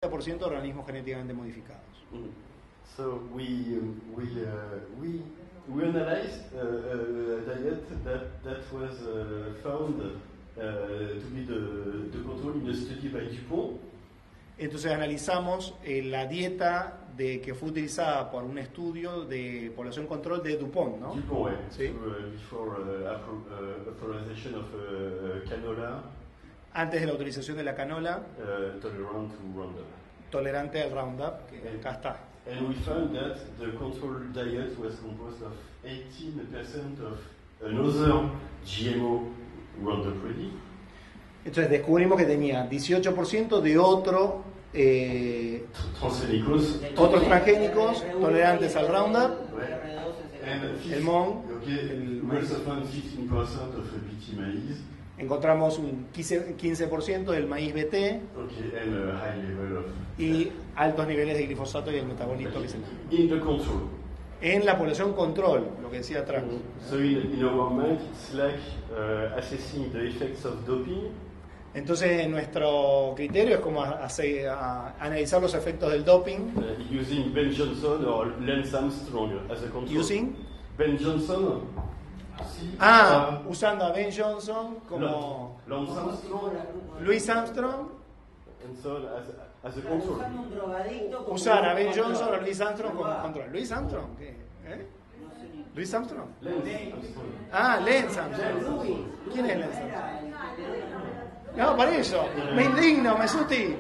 50% de organismos genéticamente modificados. So we analyzed a diet that was found to be the control in a study by Dupont. Entonces analizamos la dieta que fue utilizada por un estudio de población control de Dupont, ¿no? Dupont, sí. Before authorization of canola. Antes de la autorización de la canola. Tolerant to Roundup. Tolerante al Roundup, que acá está. And we found that the control diet was composed of 18% of another GMO Roundup ready. Entonces descubrimos que tenía 18% de otros transgénicos tolerantes al Roundup, el MON, el maíz. Encontramos un 15% del maíz BT y altos niveles de glifosato y el metabolito que se en la población control, lo que decía atrás. So in our mind, it's like assessing the effects of doping. Entonces, nuestro criterio es como analizar los efectos del doping. Using Ben Johnson or Lance Armstrong as a control. Using Ben Johnson. Usando a Ben Johnson como Lance Armstrong. Louis Armstrong. And so as a control. Usar a Ben Johnson o Louis Armstrong como control. ¿Louis Armstrong? ¿Qué? ¿Louis Armstrong? Lance Armstrong. Lance Armstrong. ¿Quién es Lance Armstrong? No, para eso. Me indigno, me susti.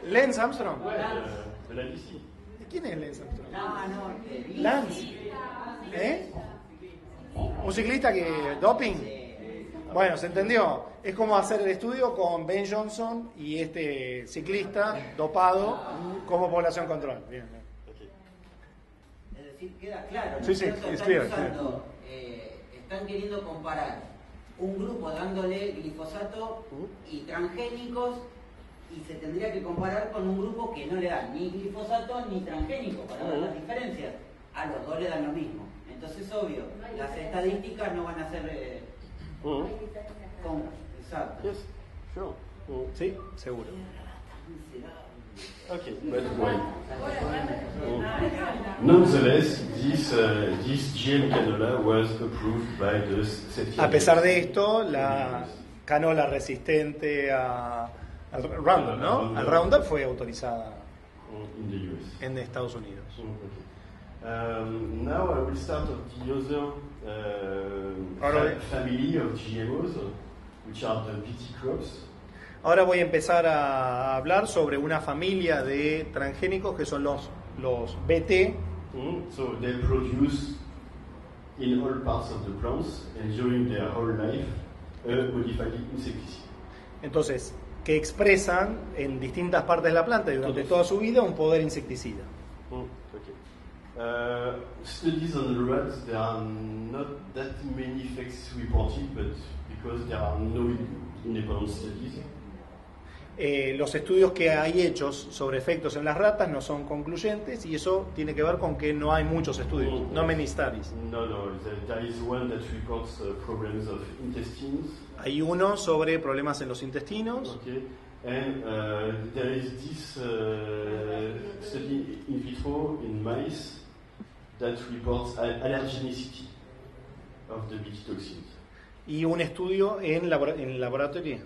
Lance Armstrong. ¿Quién es Lance Armstrong? Lance. ¿Un ciclista que doping? Bueno, se entendió. Es como hacer el estudio con Ben Johnson y este ciclista dopado como población control. Bien, bien. Es decir, queda claro. Sí, sí, es claro. Están queriendo comparar un grupo dándole glifosato y transgénicos, y se tendría que comparar con un grupo que no le dan ni glifosato ni transgénicos para ver las diferencias. A los dos le dan lo mismo. Entonces, obvio, las estadísticas no van a ser exacto. Yes, sure. Sí, seguro. Okay, but nonetheless, this GM canola was approved by the safety. A pesar de esto, la canola resistente al Roundup, ¿no? Al Roundup fue autorizada en Estados Unidos. Now I will start of the other family of GMOs, which are the BT crops. Ahora voy a empezar a hablar sobre una familia de transgénicos que son los BT. So they produce in all parts of the plants and during their whole life a modified insecticide. Entonces, que expresan en distintas partes de la planta y durante toda su vida un poder insecticida. Studies on the rats, there are not that many effects reported, but because there are no independent studies. Los estudios que hay hechos sobre efectos en las ratas no son concluyentes y eso tiene que ver con que no hay muchos estudios, no many studies. No, there is one that reports problems of intestines. Hay uno sobre problemas en los intestinos. Okay. And there is this study in vitro in mice that reports allergenicity of the BT toxins. Y un estudio en laboratorio,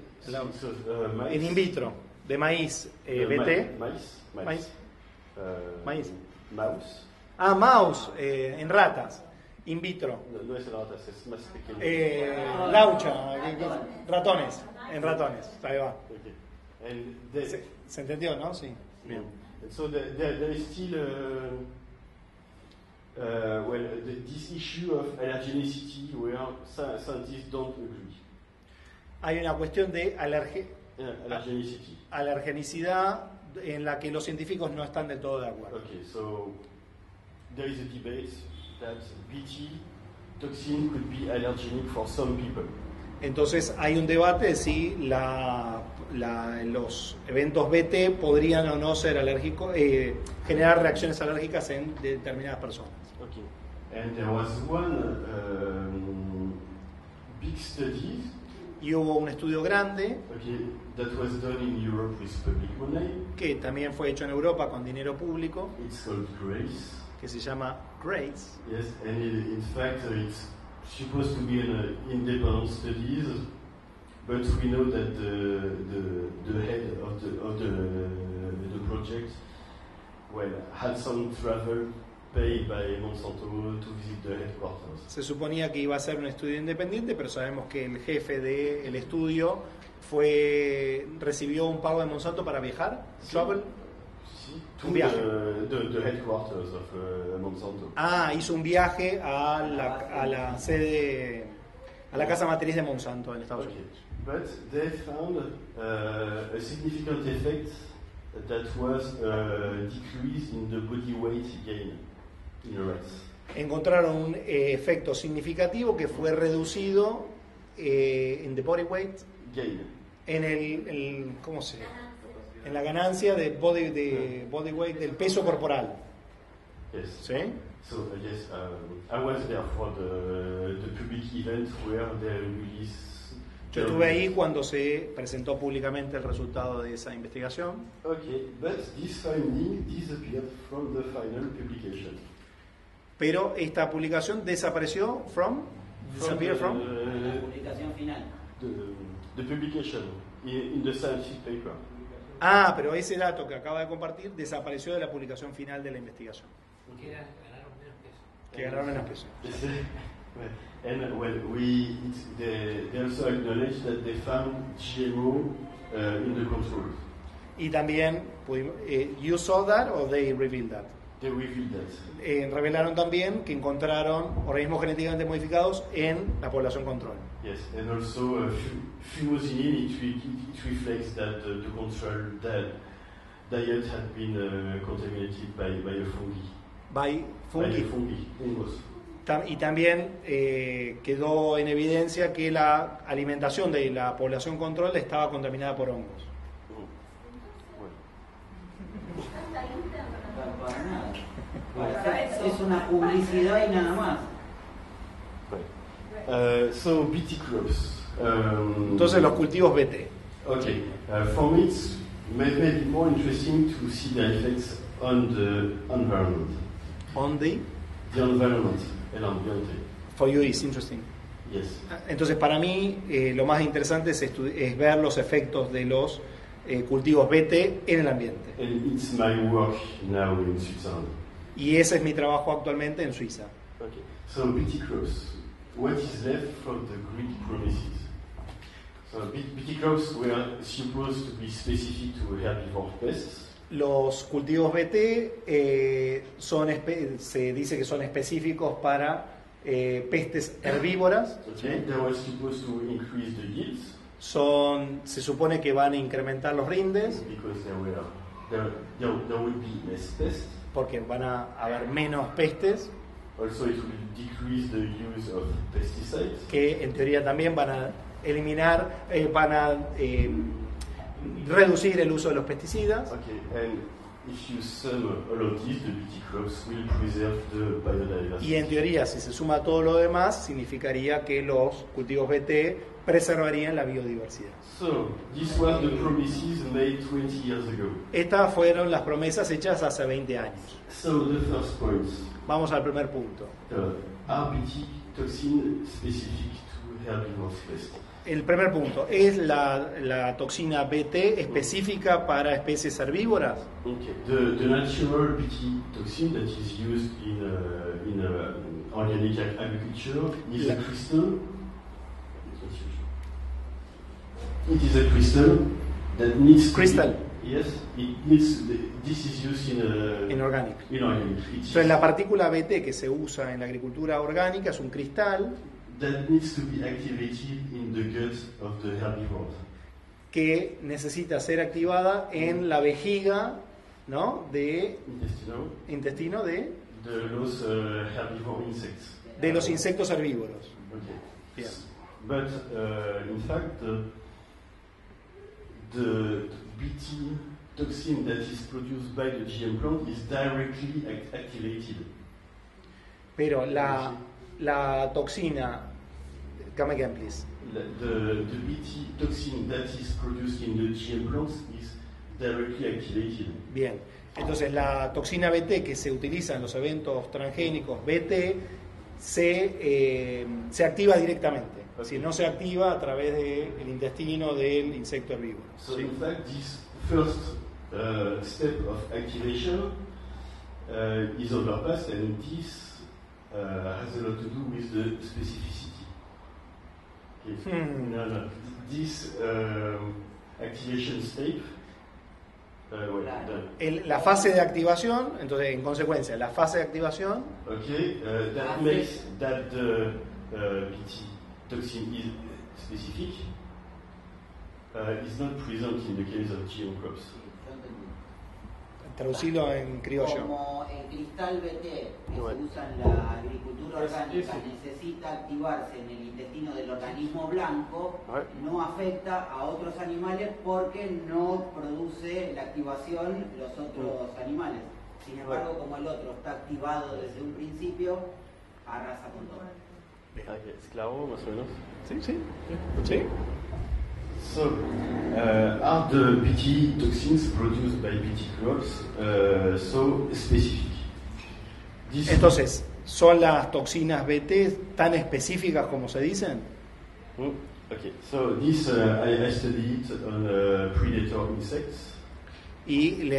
en in vitro, de maíz BT. Maíz. Mouse. Mouse, en ratas, in vitro. No es en ratas, es más pequeño. Laucha, ratones, en ratones, ahí va. Okay. ¿Se entendió, no? Sí. Bien. And so there is still this issue of allergenicity where scientists don't agree. Hay una cuestión de alergenicidad en la que los científicos no están del todo de acuerdo. Okay, so there is a debate that BT toxin could be allergenic for some people. Entonces hay un debate de si los eventos BT podrían o no ser alérgicos, generar reacciones alérgicas en determinadas personas. Okay. And there was one big study Y hubo un estudio grande Okay, that was done in Europe with public money. que también fue hecho en Europa con dinero público, It's called GRACE. que se llama GRACE. Yes, and in fact, it's supposed to be an independent studies, but we know that the head of the project, well, had some travel paid by Monsanto to visit the headquarters. Se suponía que iba a ser un estudio independiente, pero sabemos que el jefe del estudio recibió un pago de Monsanto para viajar, Sí. travel. See, to Un viaje. the headquarters of Monsanto. Hizo un viaje a la sede, a la casa matriz de Monsanto en Estados Okay, Unidos. but they found a significant effect that was decrease in the body weight gain in rats. Encontraron un efecto significativo que fue reducido en the body weight, Gain. en ¿cómo se llama? En la ganancia de body weight, del peso corporal. Yes. ¿Sí? So yes, I was there for the public event where they release. Yo estuve ahí cuando se presentó públicamente el resultado de esa investigación, Okay, but this finding disappeared from the final publication. pero esta publicación desapareció disappeared from. La publicación final. The publication in the scientific paper. Pero ese dato que acaba de compartir desapareció de la publicación final de la investigación, que ganaron menos peso. And well, they also acknowledge that they found GMO in the control. Y también, you saw that or they revealed that? They revealed that. Revelaron también que encontraron organismos genéticamente modificados en la población control. Yes, and also fumosinine, it reflects that the control diet had been contaminated by a fungi. By fungi. Fungus. Y también quedó en evidencia que la alimentación de la población control estaba contaminada por hongos. Para nada. Es una publicidad y nada más. So BT crops. Entonces los cultivos BT. Okay, for me it's maybe more interesting to see the effects on the environment. The environment, el ambiente. For you is interesting. Yes. Entonces para mí lo más interesante es ver los efectos de los cultivos BT en el ambiente. And it's my work now in Switzerland. Y ese es mi trabajo actualmente en Suiza. Okay. So BT crops. What is left from the Greek promises? So BT crops were supposed to be specific to herbivore pests. Los cultivos BT se dice que son específicos para pestes herbívoras. Okay. They were supposed to increase the yields. Se supone que van a incrementar los rindes Because there would be less pests. porque van a haber menos pestes, Also, it will decrease the use of pesticides. que en teoría también van a eliminar, reducir el uso de los pesticidas. Okay, and if you sum all of these, the BT crops will preserve the biodiversity. Y en teoría, si se suma todo lo demás, significaría que los cultivos BT preservarían la biodiversidad. So, these were the promises made 20 years ago. Estas fueron las promesas hechas hace 20 años. So, the first point, Vamos al primer punto. RBT toxin specific to herbivores pests. El primer punto, ¿es la toxina BT específica para especies herbívoras? Okay. The natural BT toxin that is used in organic agriculture is a crystal. It is a crystal that needs Crystal. Yes, it needs. This is used En organic. In organic. Entonces, la partícula BT que se usa en la agricultura orgánica es un cristal that needs to be activated in the gut of the herbivores. que necesita ser activada en la vejiga, ¿no?, de intestino de los herbivore insects. De los insectos herbívoros. Okay. Bien. But in fact, the BT toxin that is produced by the GM plant is directly activated. Pero la toxina Come again, please. The BT toxin that is produced in the GM plants is directly activated. Bien, entonces la toxina BT que se utiliza en los eventos transgénicos BT se activa directamente, es decir, no se activa a través del intestino del insecto herbívoro. So ¿sí? in fact, this first step of activation is overpassed, and this has a lot to do with the specificity. Okay. No. This activation step. La fase de activación, entonces en consecuencia, la fase de activación Okay, that makes that the BT toxin is specific is not present in the case of GM crops. traducirlo en criollo. Como el cristal BT que se usa en la agricultura orgánica necesita activarse en el intestino del organismo blanco, no afecta a otros animales porque no produce la activación los otros animales. Sin embargo, como el otro está activado desde un principio, arrasa con todo. ¿Es claro, más o menos? Sí. So, are the BT toxins produced by BT crops so specific? Entonces, ¿son las toxinas BT tan específicas como se dicen? Okay, so this I studied on predator insects. Y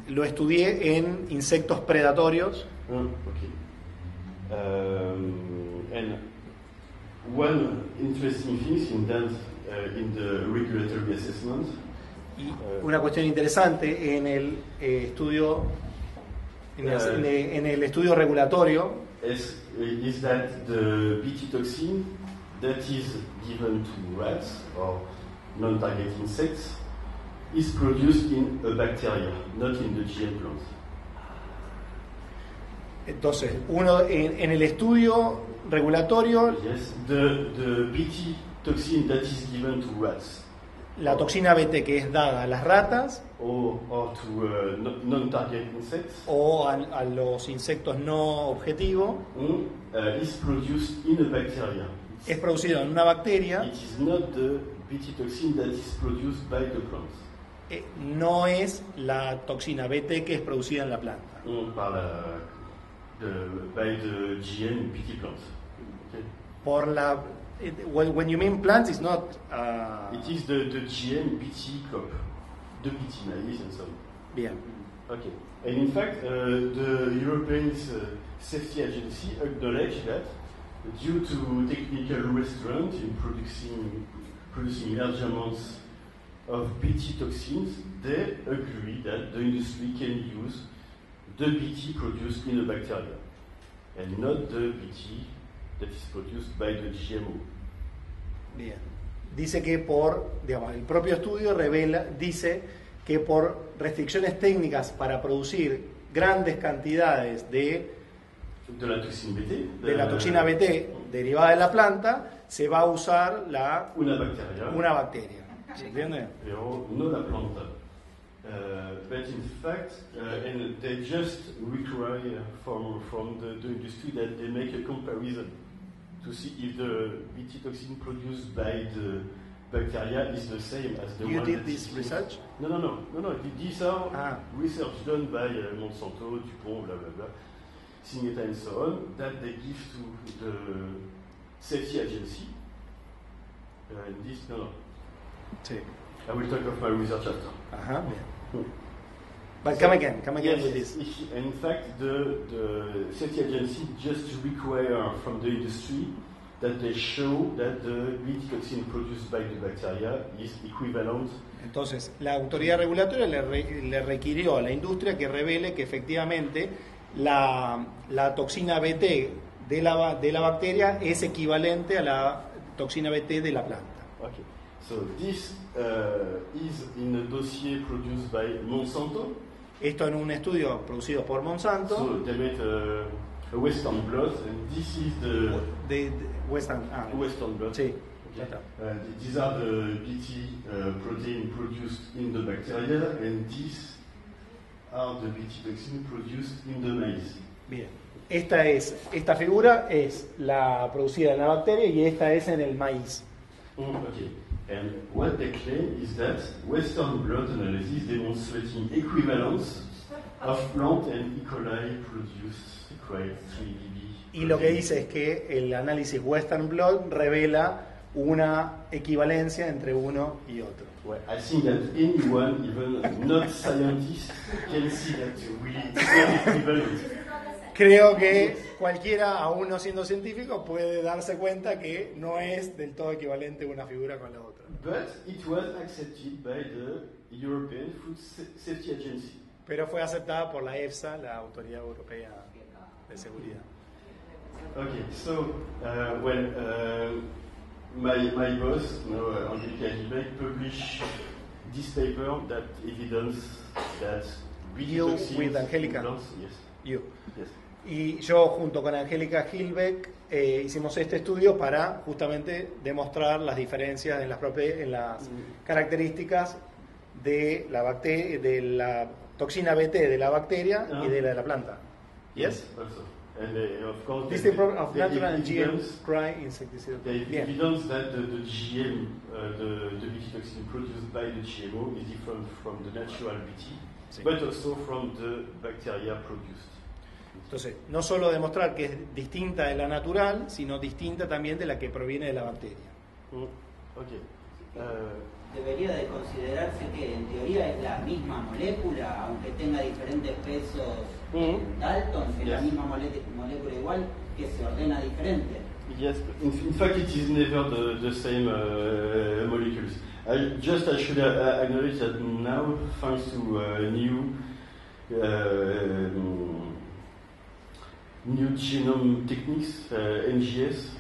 lo estudié en insectos predatorios. Okay. And one interesting thing in that in the regulatory assessment. Y una cuestión interesante en el estudio en el estudio regulatorio is that the BT toxin that is given to rats or non-target insects is produced in a bacteria, not in the GM plant. Entonces, uno en el estudio regulatorio, yes, the BT toxin that is given to rats, la toxina BT que es dada a las ratas or to non-target insects, o a los insectos no objetivo, is produced in a bacteria. Es producido en una bacteria. It is not the BT toxin that is produced by the plants. No es la toxina BT que es producida en la planta. By the GM BT plants. Okay. Por la when you mean plants, it's not. It is the GM BT crop, the BT maize and so on. Bien. Okay. And in fact, the European Safety Agency acknowledged that due to technical restraint in producing large amounts of BT toxins, they agree that the industry can use the BT produced in a bacteria and not the BT that is produced by the GMO. Bien. Dice que el propio estudio dice que por restricciones técnicas para producir grandes cantidades de la toxina BT, de la toxina BT derivada de la planta, se va a usar una bacteria. ¿Se entiende? Pero no la planta. But in fact, and they just require from the industry that they make a comparison to see if the BT toxin produced by the bacteria is the same as the one. You did this research? No. These are research done by Monsanto, DuPont, blah blah blah, Syngenta and so on, that they give to the safety agency. Sí. I will talk of my research after. Bien. But come again yes, with this. In fact, the safety agency just require from the industry that they show that the BT toxin produced by the bacteria is equivalent. Entonces, la autoridad regulatoria le requirió a la industria que revele que efectivamente la toxina BT de la bacteria es equivalente a la toxina BT de la planta. Okay. So this is in a dossier produced by Monsanto. Esto en un estudio producido por Monsanto. So they made a Western blot, and this is the Western blot. Sí. Okay. These are the BT protein produced in the bacteria, and these are the BT toxin produced in the maize. Bien. Esta figura es la producida en la bacteria y esta es en el maíz. Okay. And what they claim is that Western blot analysis demonstrating equivalence of plant and E. coli produced quite 3dB. Y lo que dice es que el análisis Western blot revela una equivalencia entre uno y otro. Well, I think that anyone, even not scientist, can see that really it's not equivalent. Creo que cualquiera, aún no siendo científico, puede darse cuenta que no es del todo equivalente una figura con la otra. But it was accepted by the European Food Safety Agency. Pero fue aceptada por la EFSA, la Autoridad Europea de Seguridad. Okay, so my boss, Angelica Hilbeck, published this paper that evidence that You with Angelica? Yes. You. Yes. Y yo junto con Angélica Hilbeck hicimos este estudio para justamente demostrar las diferencias en las características de la toxina BT de la bacteria y de la planta. Yes? Also. And of course, This is of natural and GM dry insecticide. the Bien. evidence that the GM, the BT toxin produced by the GMO is different from the natural BT, Sí. but also from the bacteria produced. Entonces, no solo demostrar que es distinta de la natural, sino distinta también de la que proviene de la bacteria. Okay. Debería de considerarse que en teoría es la misma molécula, aunque tenga diferentes pesos en Dalton, es la misma molécula igual, que se ordena diferente. Yes, in fact, it is never the same molecules. I should acknowledge that now, thanks to new genome techniques, NGS.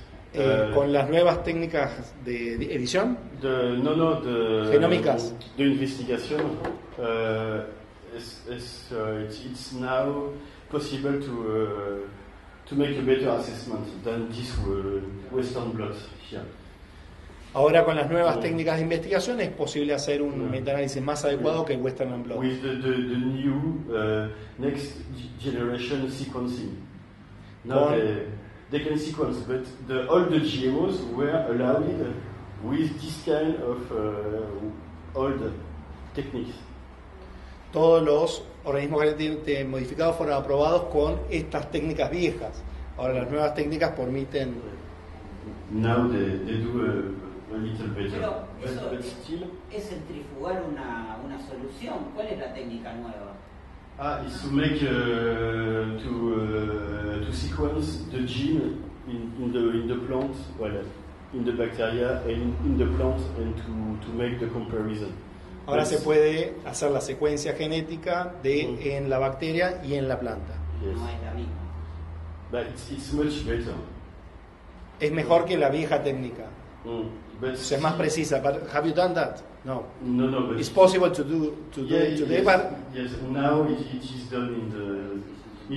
Con las nuevas técnicas de edición genómicas de investigación, it's now possible to make a better assessment than this Western blot here. Ahora con las nuevas técnicas de investigación es posible hacer un metaanálisis más adecuado que el Western blot. With the new next generation sequencing. Now they can sequence, but all the GMOs were allowed with this kind of old techniques. Todos los organismos genéticamente modificados fueron aprobados con estas técnicas viejas. Ahora las nuevas técnicas permiten... Now they do a little better. Pero eso but still, es centrifugar una solución. ¿Cuál es la técnica nueva? It's to make to sequence the gene in the plant, in the bacteria and in the plant, and to make the comparison. Ahora se puede hacer la secuencia genética en la bacteria y en la planta. Yes. No es la misma. But it's much better. Es mejor que la vieja técnica. But O sea, es más precisa. But have you done that? No. No, but It's possible to do it today, but... Yes, now it is done in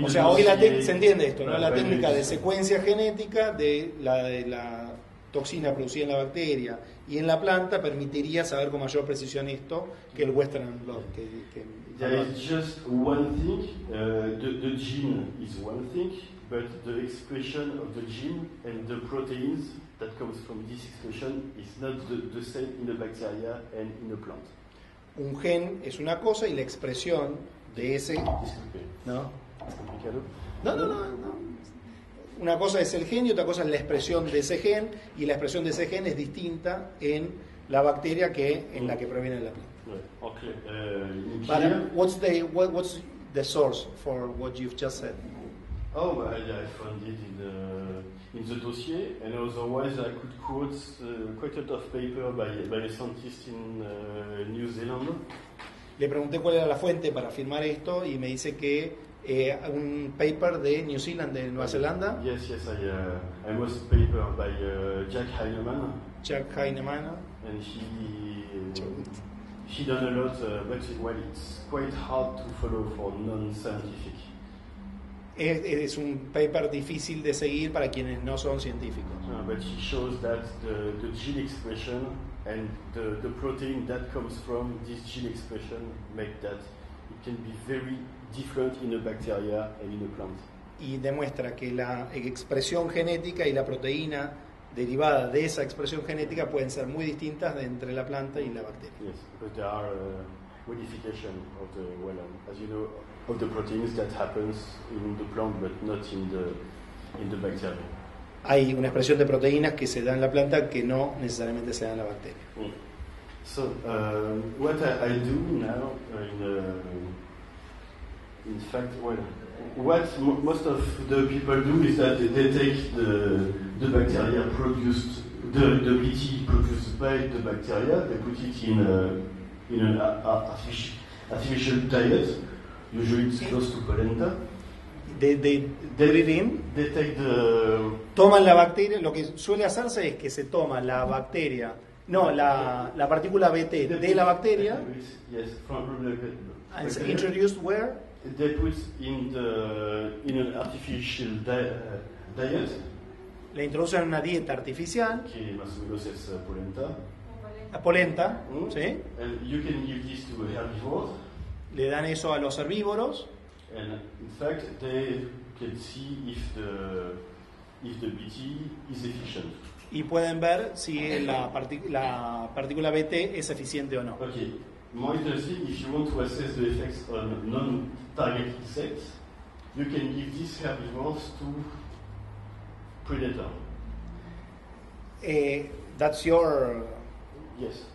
O sea, hoy the se entiende esto, ¿no? La by técnica the- de secuencia genética de la toxina producida en la bacteria y en la planta permitiría saber con mayor precisión esto que el Western blot. There is just one thing. The gene is one thing, but the expression of the gene and the proteins that comes from this expression is not the same in the bacteria and in the plant. Un gen es una cosa y la expresión de ese... Disculpe. ¿No? ¿Es complicado? No. Una cosa es el gen y otra cosa es la expresión de ese gen, y la expresión de ese gen es distinta en la bacteria que en la que proviene de la planta. Okay. But what's the source for what you've just said? Oh, I found it in the dossier, and otherwise I could quote quite a lot of paper by a scientist in New Zealand. Le pregunté cuál era la fuente para afirmar esto y me dice que un paper de New Zealand, de Nueva Zelanda. Yes, I was a paper by Jack Heinemann, Jack Heinemann. and he done a lot, but it's quite hard to follow for non-scientific. Es un paper difícil de seguir para quienes no son científicos. But he shows that the gene expression and the protein that comes from this gene expression make that it can be very different in a bacteria and in a plant. y demuestra que la expresión genética y la proteína derivada de esa expresión genética pueden ser muy distintas entre la planta y la bacteria. Yes, but there are modification of the, well, as you know, of the proteins that happens in the plant, but not in the bacteria. Hay una expresión de proteínas que se da en la planta que no necesariamente se da en la bacteria. So what I do now, in fact, well, what most of the people do is that they take the bacteria produced, the BT produced by the bacteria, they put it in an artificial diet, usually it's close to polenta. They put it in. They take the... Toman la bacteria, lo que suele hacerse es que se toma la bacteria, no, la partícula BT de la bacteria, Yes, from the and it's introduced where? They put in an artificial diet, La introducen en una dieta artificial, que más o menos es polenta. la polenta, ¿sí? And you can give this to herbivores, Le dan eso a los herbívoros, and in fact they can see if the BT is efficient. y pueden ver si la partícula BT es eficiente o no. Okay, more interesting, if you want to assess the effects on non-target insects, you can give these herbivores to predator. That's your... Yes.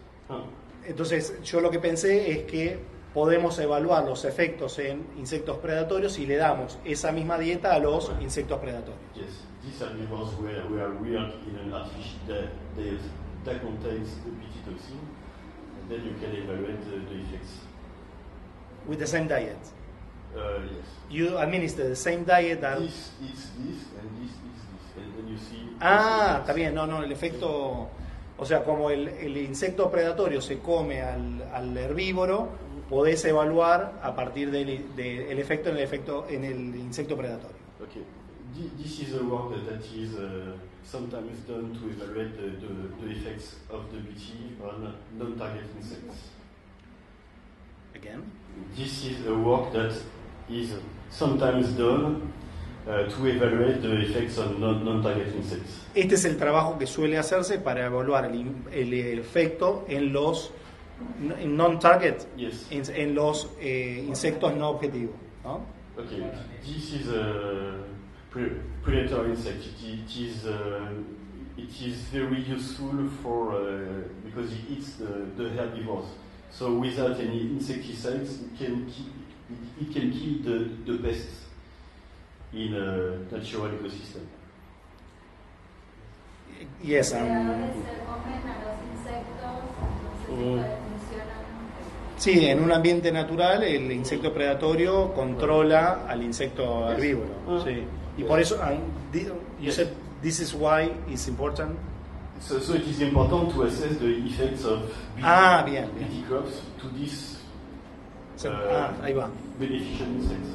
Entonces, yo lo que pensé es que podemos evaluar los efectos en insectos predatorios si le damos esa misma dieta a los insectos predatorios. Yes, these herbivores were reared in an artificial diet that contains the BT toxin, and then you can evaluate the effects. With the same diet. Yes. You administer the same diet that... This eats this, and this eats this, and then you see... Está bien, no, el efecto... O sea, como el insecto predatorio se come al herbívoro, podés evaluar a partir del efecto en el insecto predatorio. Okay. This is a work that is sometimes done to evaluate the effects of the BT on non-target insects. Again? This is a work that is sometimes done to evaluate the effects on non-target insects. Este es el trabajo que suele hacerse para evaluar el efecto en los non-target, Yes. en los insectos no objetivos, ¿no? Okay. This is a predator insect. It is very useful for because it eats the herbivores. So without any insecticides, it can kill the pests in a natural ecosystem. Yes, Se comen a los insectos, no sé si funcionan. sí, en un ambiente natural el insecto predatorio controla al insecto herbívoro. Sí. Y por eso, you said this is why it's important. So it is important to assess the effects of Bien. BT crops to these Ahí va. beneficial insects.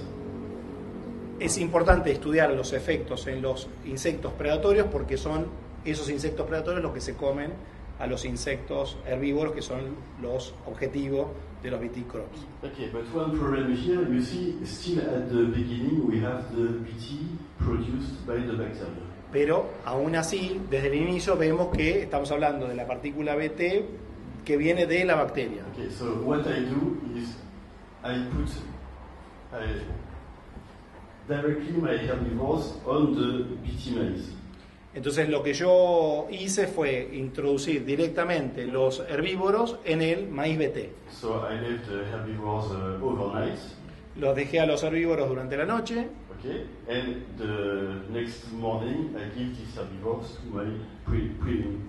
Es importante estudiar los efectos en los insectos predatorios porque son esos insectos predatorios los que se comen a los insectos herbívoros que son los objetivos de los BT crops. Okay, but one problem here, you see, still at the beginning we have the BT produced by the bacteria. Pero aún así, desde el inicio vemos que estamos hablando de la partícula BT que viene de la bacteria. Okay, so what I do is I put directly my herbivores on the BT maize. Entonces lo que yo hice fue introducir directamente los herbívoros en el maíz BT. So I left the herbivores overnight. Los dejé a los herbívoros durante la noche. Okay, and the next morning I give these herbivores to my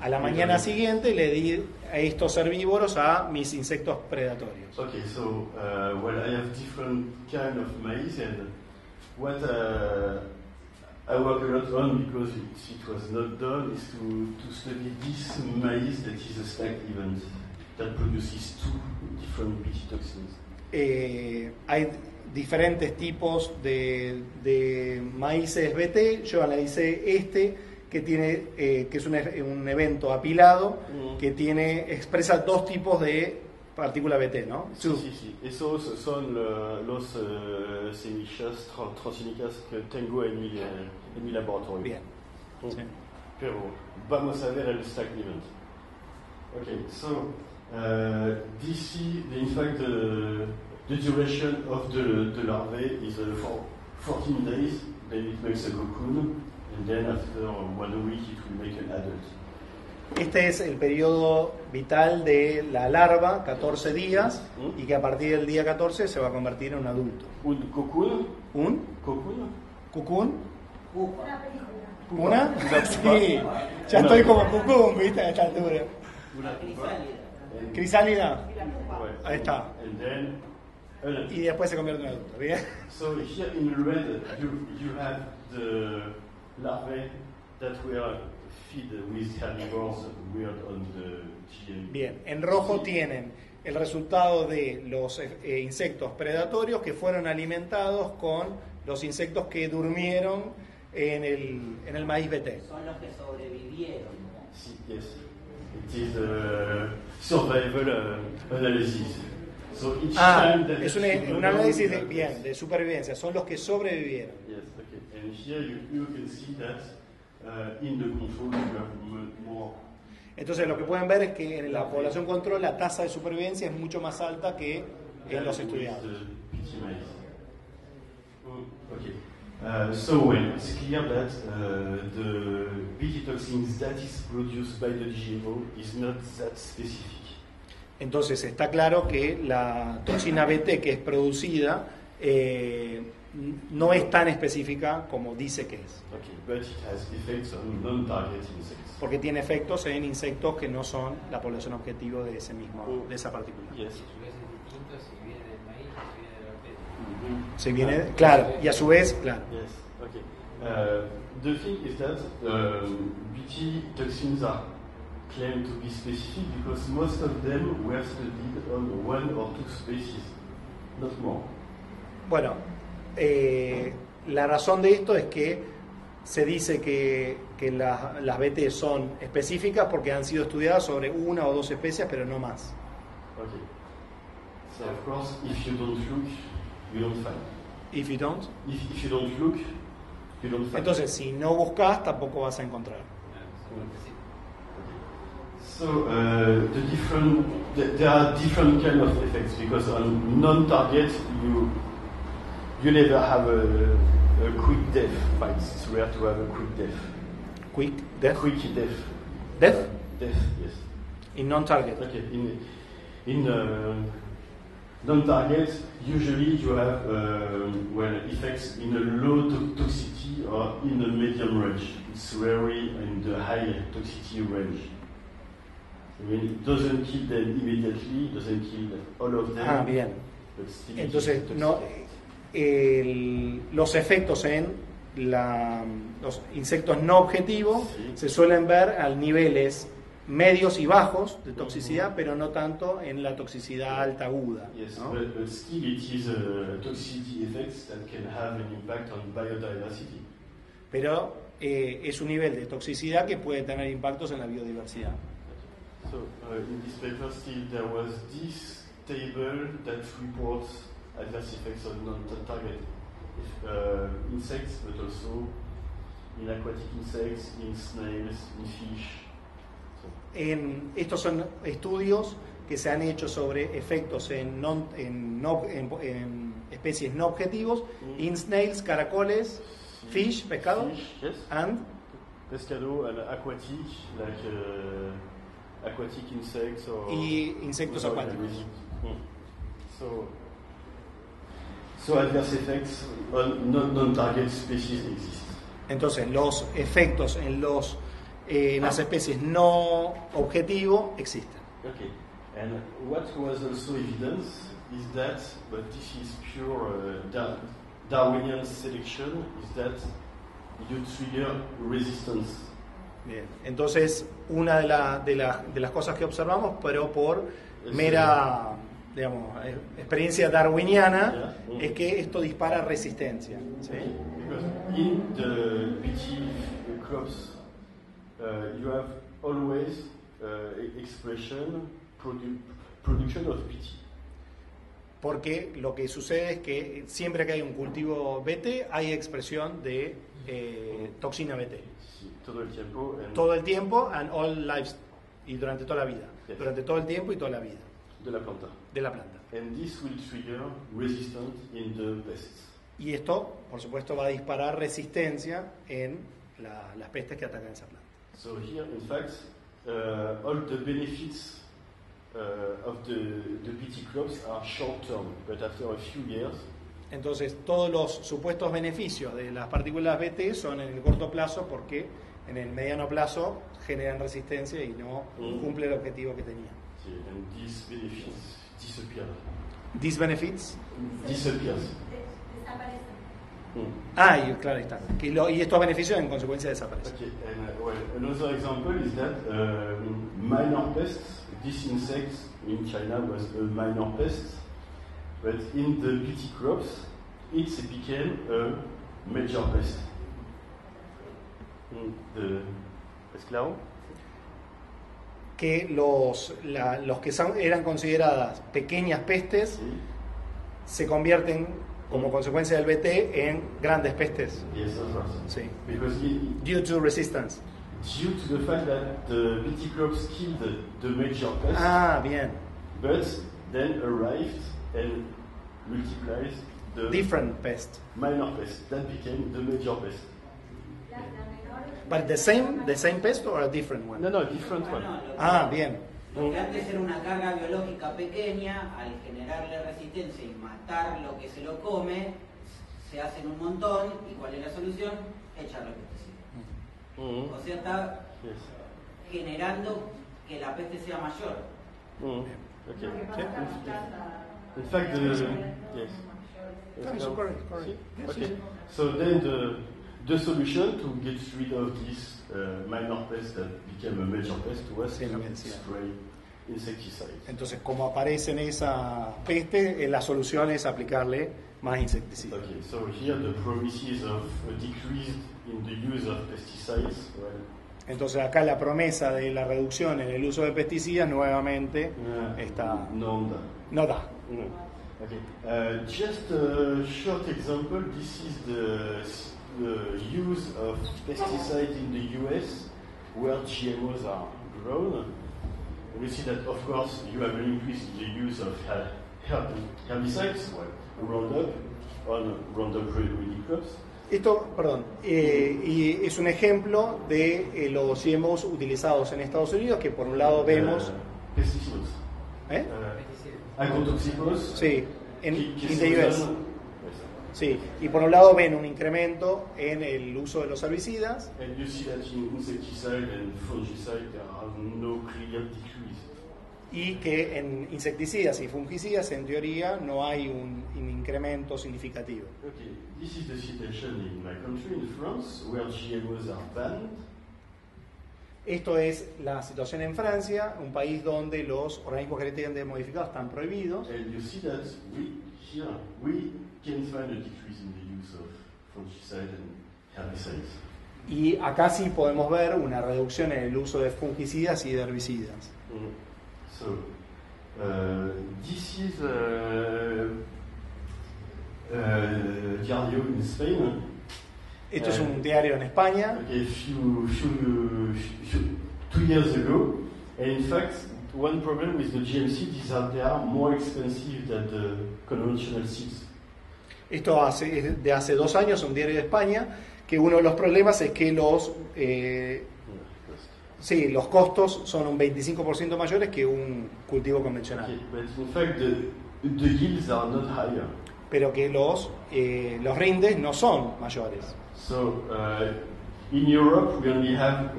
A la mañana siguiente le di a estos herbívoros a mis insectos predatorios. Okay, so well, I have different kind of maize, and what I work a lot on because it was not done is to study this maize that is a stacked event that produces two different BT toxins. Hay diferentes tipos de maíces BT. Yo analicé que tiene que es un evento apilado que expresa dos tipos de partícula BT, ¿no? Sí, sí, sí. Esos son los semillas transgénicas que tengo en mi laboratorio. Bien. Sí. Pero vamos a ver el stack event. Okay, so this is, in fact, the duration of the larvae is 14 days. Then it makes a cocoon, and then after 1 week it will make an adult. Este es el periodo vital de la larva, 14 días, y que a partir del día 14 se va a convertir en un adulto. Un cocoon? ¿Un? Cocoon? ¿Cucún? Una película. ¿Una? Sí, ya estoy como cucún, ¿viste? A esta altura. Una Crisálida. Crisálida, Ouais. ahí está. And then adult. Y después se convierte en un adulto, ¿bien? So here in red you have the larvae that were feed with herbivores weird on the GM. Bien, en rojo tienen el resultado de los insectos predatorios que fueron alimentados con los insectos que durmieron en el maíz BT. Son los que sobrevivieron. Yes, it is a survival analysis. So each time that Es un análisis de supervivencia, son los que sobrevivieron. Yes, okay. And here you can see that in the control you have more. Entonces lo que pueden ver es que en la población control la tasa de supervivencia es mucho más alta que en los estudiados. Okay. So well, it's clear that the BT toxins that is produced by the GMO is not that specific. Entonces está claro que la toxina BT que es producida no es tan específica como dice que es. Okay, but it has effects on non-target insects. Porque tiene efectos en insectos que no son la población objetivo de esa partícula. Yes. Se viene, claro, y a su vez, claro. Yes. Okay. The thing is that BT toxins are claimed to be specific because most of them were studied on 1 or 2 species, not more. Bueno, la razón de esto es que se dice que las BT son específicas porque han sido estudiadas sobre 1 o 2 especies, pero no más. Okay. So of course, if you don't look, you don't find. If you don't. If you don't look, you don't find. Entonces, si no buscas, tampoco vas a encontrar. So there are different kind of effects because on non-target you never have a quick death. It's rare to have a quick death. Quick death. Quick death. Death? Death, yes. In non-target. Okay. In non-target, usually you have effects in a low toxicity or in a medium range. It's rarely in the high toxicity range. I mean, it doesn't kill them immediately, doesn't kill all of them. Bien. But still Entonces, it is no, toxic. los efectos en los insectos no objetivos Sí. se suelen ver a niveles medios y bajos de toxicidad, pero no tanto en la toxicidad alta aguda. Yes, ¿no? but still it is toxicity effects that can have an impact on biodiversity. Pero es un nivel de toxicidad que puede tener impactos en la biodiversidad. So in this paper still there was this table that reports adverse effects on non-target insects, but also in aquatic insects, in snails, in fish. Estos son estudios que se han hecho sobre efectos en especies no objetivos, in snails, caracoles, fish, pescado, Fish, yes. and Pescado and aquatic, like aquatic insects or y insectos acuáticos. So adverse effects on non-target species exist. Entonces los efectos en las especies no objetivo existen. Okay, and what was also evidence is that, but this is pure Darwinian selection, is that you trigger resistance. Bien. Entonces una de las cosas que observamos, pero por mera experiencia darwiniana, es que esto dispara resistencia. ¿Sí? Because in the BT crops, you have always expression production of BT. Porque lo que sucede es que siempre que hay un cultivo BT hay expresión de toxina BT. Sí, todo el tiempo. Todo el tiempo and all lives, y durante toda la vida. Yes. Durante todo el tiempo y toda la vida De la planta. de la planta. And this will trigger resistance in the pests. Y esto, por supuesto, va a disparar resistencia en las pestes que atacan esa planta. So here, in fact, all the benefits of the BT crops are short term, but after a few years, Entonces, todos los supuestos beneficios de las partículas BT son en el corto plazo porque en el mediano plazo generan resistencia y no cumple el objetivo que tenían. and these benefits disappear. These benefits. Disappears. Desaparecen. Y claro, ahí está. Y estos beneficios en consecuencia desaparecen. Okay, and well, another example is that minor pests. This insect in China was a minor pest, but in the BT crops, it became a major pest. ¿Es claro? Que los que eran consideradas pequeñas pestes Sí. se convierten, como consecuencia del BT, en grandes pestes. Yes, of course. Sí. Because Due to resistance. due to the fact that the BT crops killed the major pest, Bien. but then arrived and multiplied the Different pest. minor pest. That became the major pest. La menor. But the same pest or a different one? No, different one. Bien. Lo que antes era una carga biológica pequeña, al generarle resistencia y matar lo que se lo come, se hacen un montón. ¿Y cuál es la solución? Echar los pesticidas. O sea, está Yes. generando que la peste sea mayor. Okay. Lo que pasa con las plantas. In fact, yes. So correct. Okay. So then the solution to get rid of this minor pest that became a major pest was Sí, lo que to decía. spray insecticides. Entonces, como aparecen esa peste, la solución es aplicarle más insecticidas. Okay, so here the promises of a decrease in the use of pesticides, well, Entonces, acá la promesa de la reducción en el uso de pesticidas nuevamente está, no. no da. Okay, just a short example. This is the use of pesticides in the US, where GMOs are grown. And you see that, of course, you have an increase in the use of herbicides, Roundup, on Roundup ready crops. Esto, y es un ejemplo de los GMOs utilizados en Estados Unidos, que por un lado vemos... Pesticides. Agrotóxicos. Sí, in que the se US. usan- Sí, y por un lado ven un incremento en el uso de los herbicidas, And you see that in insecticide and fungicide there are no clear decrease. y que en insecticidas y fungicidas en teoría no hay un incremento significativo. Okay, this is the situation in my country, in France, where GMOs are banned. Esto es la situación en Francia, un país donde los organismos genéticamente modificados están prohibidos, And you see that we can find a decrease in the use of fungicide and herbicides. y acá sí podemos ver una reducción en el uso de fungicidas y de herbicidas. So, this is diario in Spain. Esto es un diario en España, Okay, 2 years ago, and in fact, one problem with the GM seeds is that they are more expensive than the conventional seeds. esto es de hace 2 años, un diario de España, que uno de los problemas es que los costos son un 25% mayores que un cultivo convencional, Okay, but in fact, the yields are not higher. pero que los rindes no son mayores. So, in Europe, we only have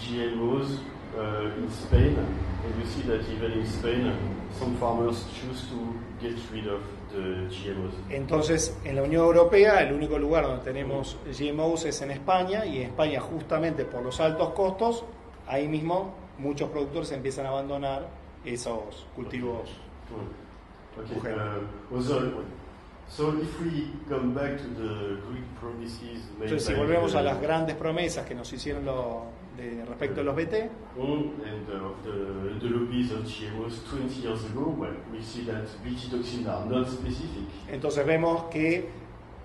GMOs in Spain, and you see that even in Spain, some farmers choose to get rid of the GMOs. Entonces, en la Unión Europea, el único lugar donde tenemos GMOs es en España, y en España, justamente por los altos costos, ahí mismo muchos productores empiezan a abandonar esos cultivos. Okay. Okay. So if we come back to the Greek promises made Entonces, si by volvemos the- a las grandes promesas que nos hicieron respecto a los BT. And the lobbies of GMOs 20 years ago, well, we see that BT toxins are not specific. Entonces vemos que,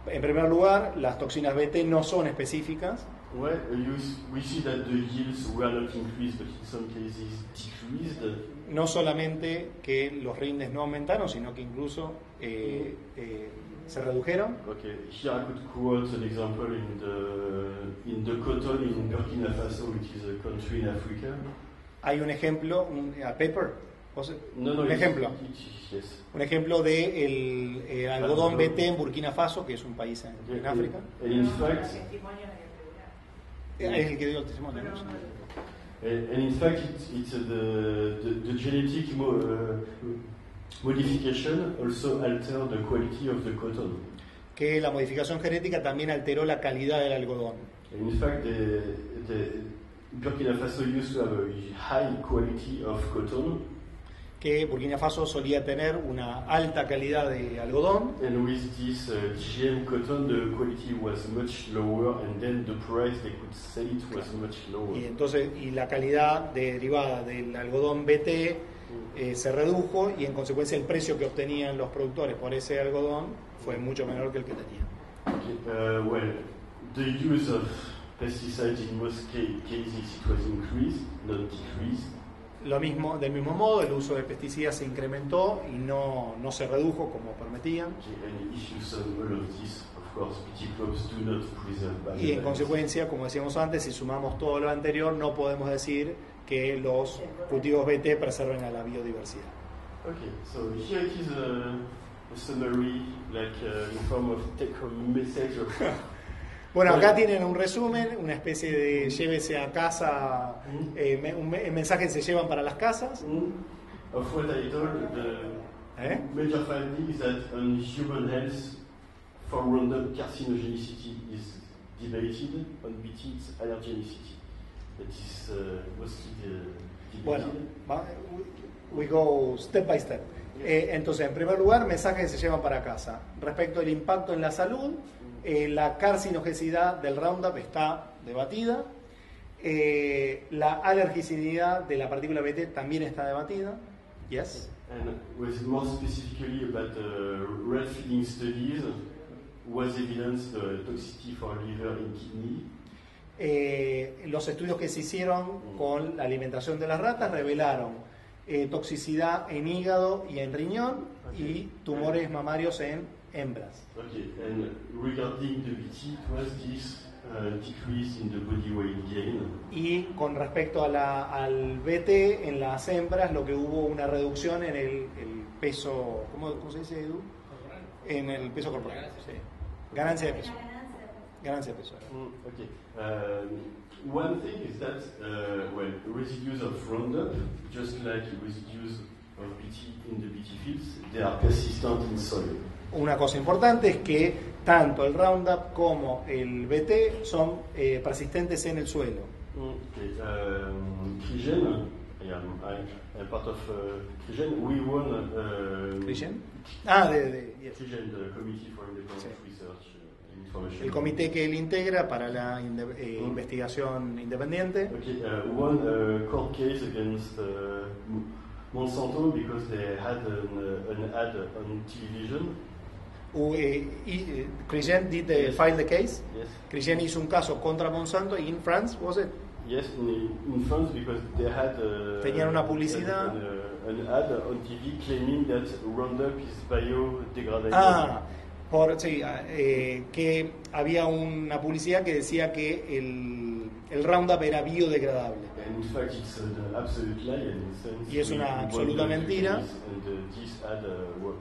en primer lugar, las toxinas BT no son específicas. Well, we see that the yields were not increased, but in some cases decreased. No solamente que los rindes no aumentaron, sino que incluso se redujeron. Okay, here I could quote an example in the cotton in Burkina Faso, which is a country in Africa. Hay un ejemplo, a paper, No, un ejemplo. Yes. Un ejemplo de el algodón BT en Burkina Faso, que es un país en África. And in fact, Es el que dio el testimonio. ¿No? and in fact, it's the genetic modification also alter the quality of the cotton. Que la modificación genética también alteró la calidad del algodón. And in fact, the Burkina Faso used to have a high quality of cotton. Que Burkina Faso solía tener una alta calidad de algodón. And with this GM cotton, the quality was much lower, and then the price they could sell it was much lower. Y entonces, la calidad derivada del algodón BT se redujo, y en consecuencia el precio que obtenían los productores por ese algodón fue mucho menor que el que tenían. Okay, well, the use of pesticides in most cases it was increased, not decreased. Del mismo modo, el uso de pesticidas se incrementó y no se redujo como prometían. And if you sum all of this, of course, BT crops do not preserve biodiversity. Y en consecuencia, como decíamos antes, si sumamos todo lo anterior, no podemos decir que los cultivos BT preserven a la biodiversidad. Okay, so here it is a summary, like in form of take-home message. Bueno, acá tienen un resumen, una especie de llévese a casa, un mensaje que se llevan para las casas. Of what I told, the major finding is that on human health, for Roundup, carcinogenicity is debated, on BT it's allergenicity. That is mostly debated. Bueno, we go step by step. Entonces, en primer lugar, mensajes que se llevan para casa. Respecto al impacto en la salud, la carcinogenicidad del Roundup está debatida. La alergicidad de la partícula BT también está debatida. Yes. And with more specifically about rat feeding studies, was evidence the toxicity for liver and kidney. Los estudios que se hicieron con la alimentación de las ratas revelaron toxicidad en hígado y en riñón, y tumores mamarios en hembras. Okay, and regarding the BT, it was this decrease in the body weight gain. Y con respecto a al BT en las hembras, lo que hubo una reducción en el peso, ¿cómo se dice, Edu? En el peso corporal. Sí. Ganancia de peso. Ganancia de peso. Okay. One thing is that well, residues of Roundup, just like residues of BT in the BT fields, they are persistent in soil. Una cosa importante es que tanto el Roundup como el BT son persistentes en el suelo. Okay. Crigen, I'm part of Crigen. We won. ¿Crigen? Yes. Crigen, the Committee for Independent Research. El comité que él integra para la investigación independiente. Okay, one court case against Monsanto because they had an ad on television. Crigen did file the case. Yes. Crigen hizo un caso contra Monsanto in France, was it? Yes, in France because they had tenían una publicidad. An ad on TV claiming that Roundup is biodegradable. Que había una publicidad que decía que el Roundup era biodegradable. And in fact, it's an absolute lie, in a sense. Y es una absoluta mentira. And this ad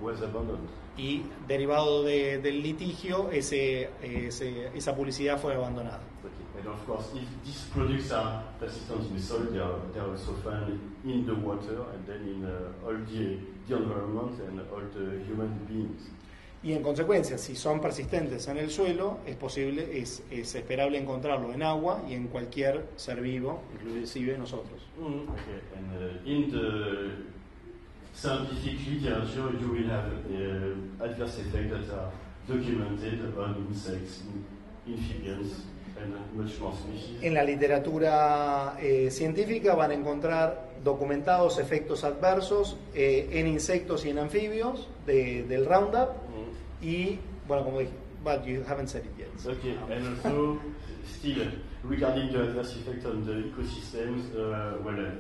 was abandoned. Y derivado del litigio, esa publicidad fue abandonada. Okay. And of course, if these products are persistent in the soil, they are also found in the water and then in all the environment and all the human beings. Y en consecuencia, si son persistentes en el suelo, es esperable encontrarlo en agua y en cualquier ser vivo, inclusive nosotros. Okay. And in the scientific literature, you will have adverse effects that are documented on insects amphibians and much more species. En la literatura científica van a encontrar documentados efectos adversos en insectos y en anfibios del Roundup y, bueno, como dije, but you haven't said it yet. Okay, and also still regarding the adverse effect on the ecosystems,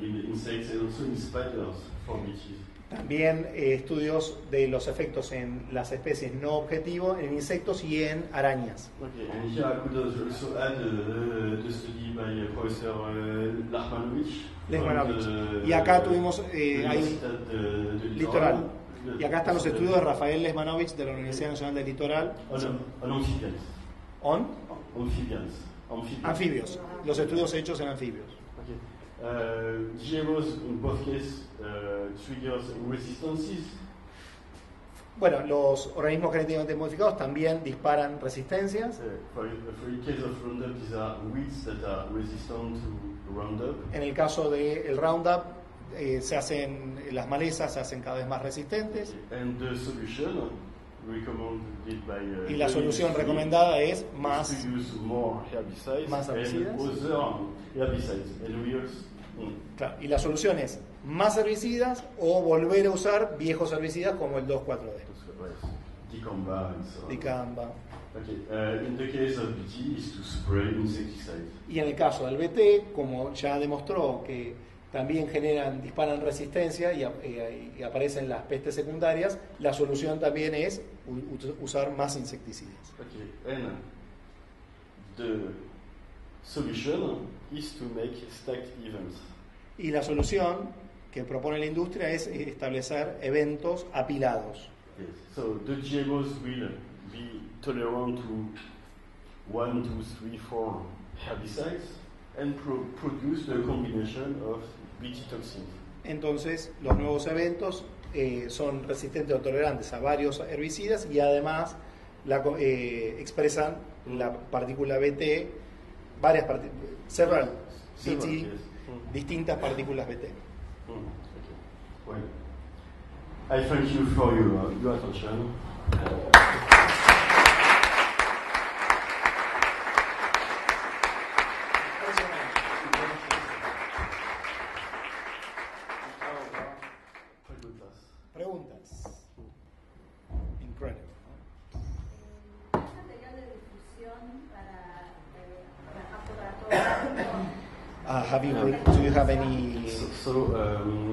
in insects and also in spiders for beaches. También estudios de los efectos en las especies no objetivo, en insectos y en arañas. Okay, and here I could also add the study by Professor Lachmanovich. Y acá tuvimos Litoral. Y acá están los estudios de Rafael Lesmanovich de la Universidad Nacional del Litoral. On amphibians. ¿On? Amphibians. Anfibios. Los estudios hechos en anfibios. Okay. GMOs in both cases triggers resistances. Bueno, los organismos genéticamente modificados también disparan resistencias. For the case of Roundup, these are weeds that are resistant to Roundup. En el caso del Roundup, las malezas se hacen cada vez más resistentes. And the solution recommended by, y la solución recomendada es más herbicides claro, y la solución es más herbicidas o volver a usar viejos herbicidas como el 2,4-D. Dicamba. Okay. In the case of BT is to spray insecticides. Y en el caso del BT, como ya demostró que también disparan resistencia y aparecen las pestes secundarias, la solución también es usar más insecticidas. Okay. And the solution is to make stacked events. Y la solución que propone la industria es establecer eventos apilados. Yes. So the GMOs will be tolerant to 1, 2, 3, 4 herbicides and produce the combination of BT toxins. Entonces, los nuevos eventos son resistentes o tolerantes a varios herbicidas y además expresan la partícula BT, several BT, distintas partículas BT. Okay. Well, I thank you for your attention. Preguntas. Incredible. ¿Qué material de difusión para do you have any?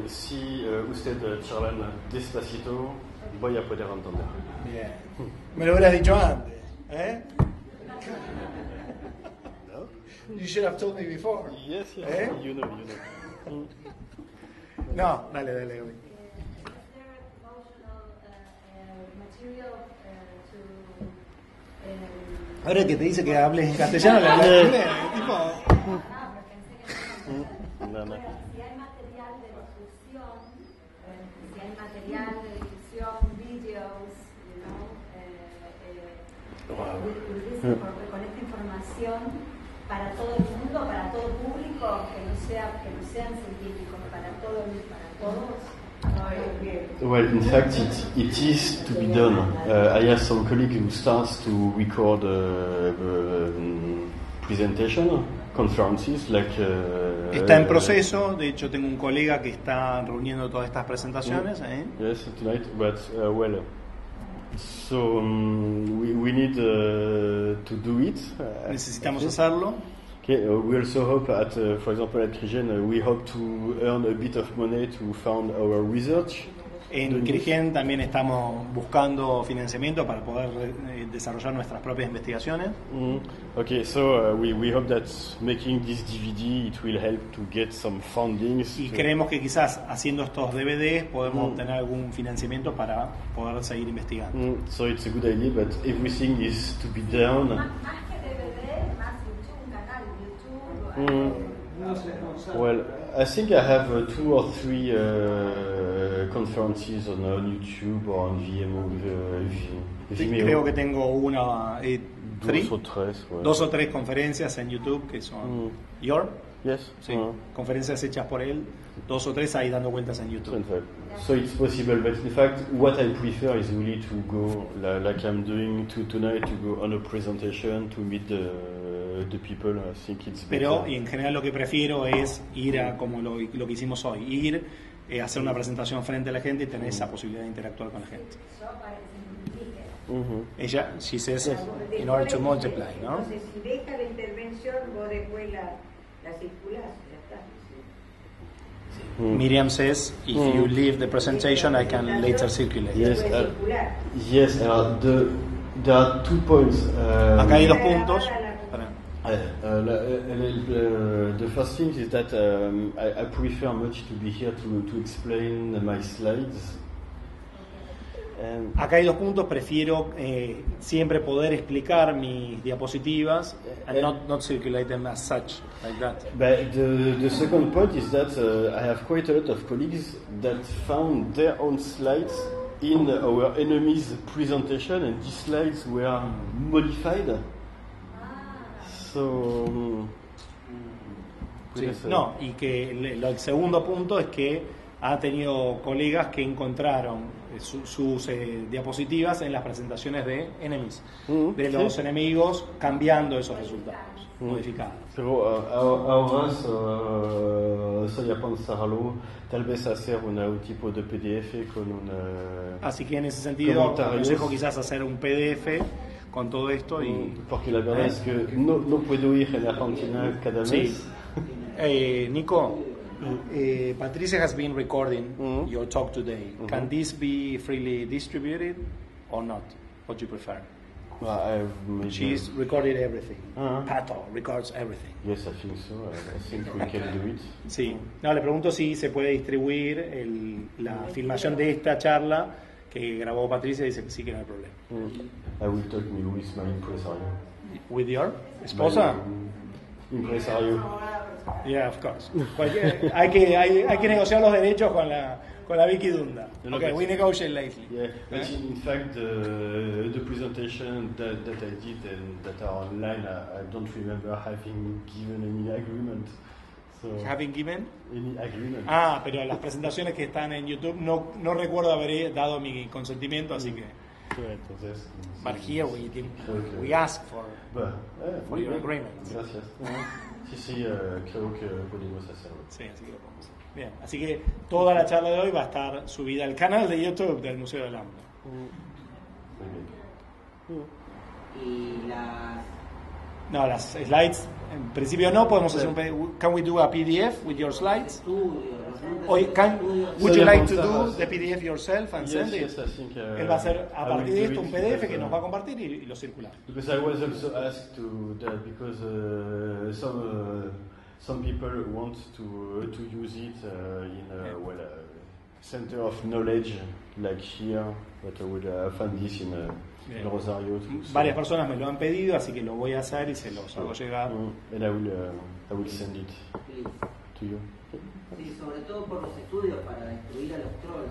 Si usted charla despacito, voy a poder entender. Bien. Me lo hubieras dicho antes, ¿eh? No? You should have told me before. Yes, yes. ¿Eh? You know. No, dale. Is there promotional material to Ahora que te dice que hables en castellano, le hablas en inglés, tipo. Si hay material de difusión, videos, con esta información para todo el mundo, para todo público, que no sean científicos, para todos. Well, in fact, it is to be done. I have some colleagues who start to record presentation, conferences, like. Está en proceso. De hecho, tengo un colega que está reuniendo todas estas presentaciones. Yes, tonight, but well. So we need to do it. Necesitamos hacerlo. Okay, we also hope for example, at Crigen, we hope to earn a bit of money to fund our research. En Crigen también estamos buscando financiamiento para poder desarrollar nuestras propias investigaciones. Okay, so we hope that making this DVD it will help to get some fundings. Y creemos que quizás haciendo estos DVDs podemos obtener algún financiamiento para poder seguir investigando. So it's a good idea, but everything is to be done. Más que DVD, más YouTube, un canal YouTube. Well, I think I have 2 or 3 conferences on YouTube or on Vimeo. Creo que tengo dos o tres conferencias en YouTube que son Yes. conferencias hechas por él, 2 o 3 ahí dando vueltas en YouTube. So it's possible, but in fact, what I prefer is really to go, like I'm doing tonight, to go on a presentation, to meet the people. I think it's better. Pero y en general lo que prefiero es ir a como lo que hicimos hoy, ir, hacer una presentación frente a la gente y tener esa posibilidad de interactuar con la gente. Ella, she says, in order to multiply, ¿no? Entonces, si deja la intervención, vos después la circulás, ya está. Miriam says, if you leave the presentation, I can later circulate. Yes, yes. There are 2 points. Acá hay 2 puntos. The first thing is that I prefer much to be here to explain my slides. Acá hay 2 puntos. Prefiero siempre poder explicar mis diapositivas and not circulate them as such, like that. But the second point is that I have quite a lot of colleagues that found their own slides in our enemy's presentation, and these slides were modified. So, sí. No, y que el segundo punto es que ha tenido colegas que encontraron sus diapositivas en las presentaciones de enemies, de los enemigos, cambiando esos resultados, modificados. Pero ahora estoy a pensarlo, tal vez hacer un tipo de PDF con una... Así que en ese sentido aconsejo quizás hacer un PDF con todo esto y... Porque la verdad es que no puedo ir en Argentina cada mes. Sí. Nico, Patricia has been recording your talk today. Can this be freely distributed or not? What do you prefer? She's recorded everything. Pato records everything. Yes, I think so. I think we can do it. Sí. No, le pregunto si se puede distribuir la filmación de esta charla que grabó Patricia. Dice que sí, que no hay problema. I will talk with my impresario. With your esposa? Impresario. Yeah, of course. Hay que negociar los derechos con la Vicky Dunda. Okay, we negotiate lately. Yeah, but in fact, the presentation that I did and that are online, I don't remember having given any agreement. So, Having given? Any agreement. Pero las presentaciones que están en YouTube no recuerdo haber dado mi consentimiento, así que... Entonces, But here we ask for your agreement. Gracias. Sí, creo que podemos hacerlo. Sí, así que lo podemos hacer. Bien, así que toda la charla de hoy va a estar subida al canal de YouTube del Museo del Hambre. Y las slides, en principio no, podemos hacer can we do a PDF with your slides? Would you like to do the PDF yourself and send it? Yes, I think, él va a hacer a partir de esto un PDF que nos va a compartir y lo circulamos. Because I was also asked to that because some people want to use it in a center of knowledge like here, but I would find this in Rosario too. Varias personas me lo han pedido, así que lo voy a hacer y se los hago llegar. And I will send it to you. Sí, sobre todo por los estudios para destruir a los trolls.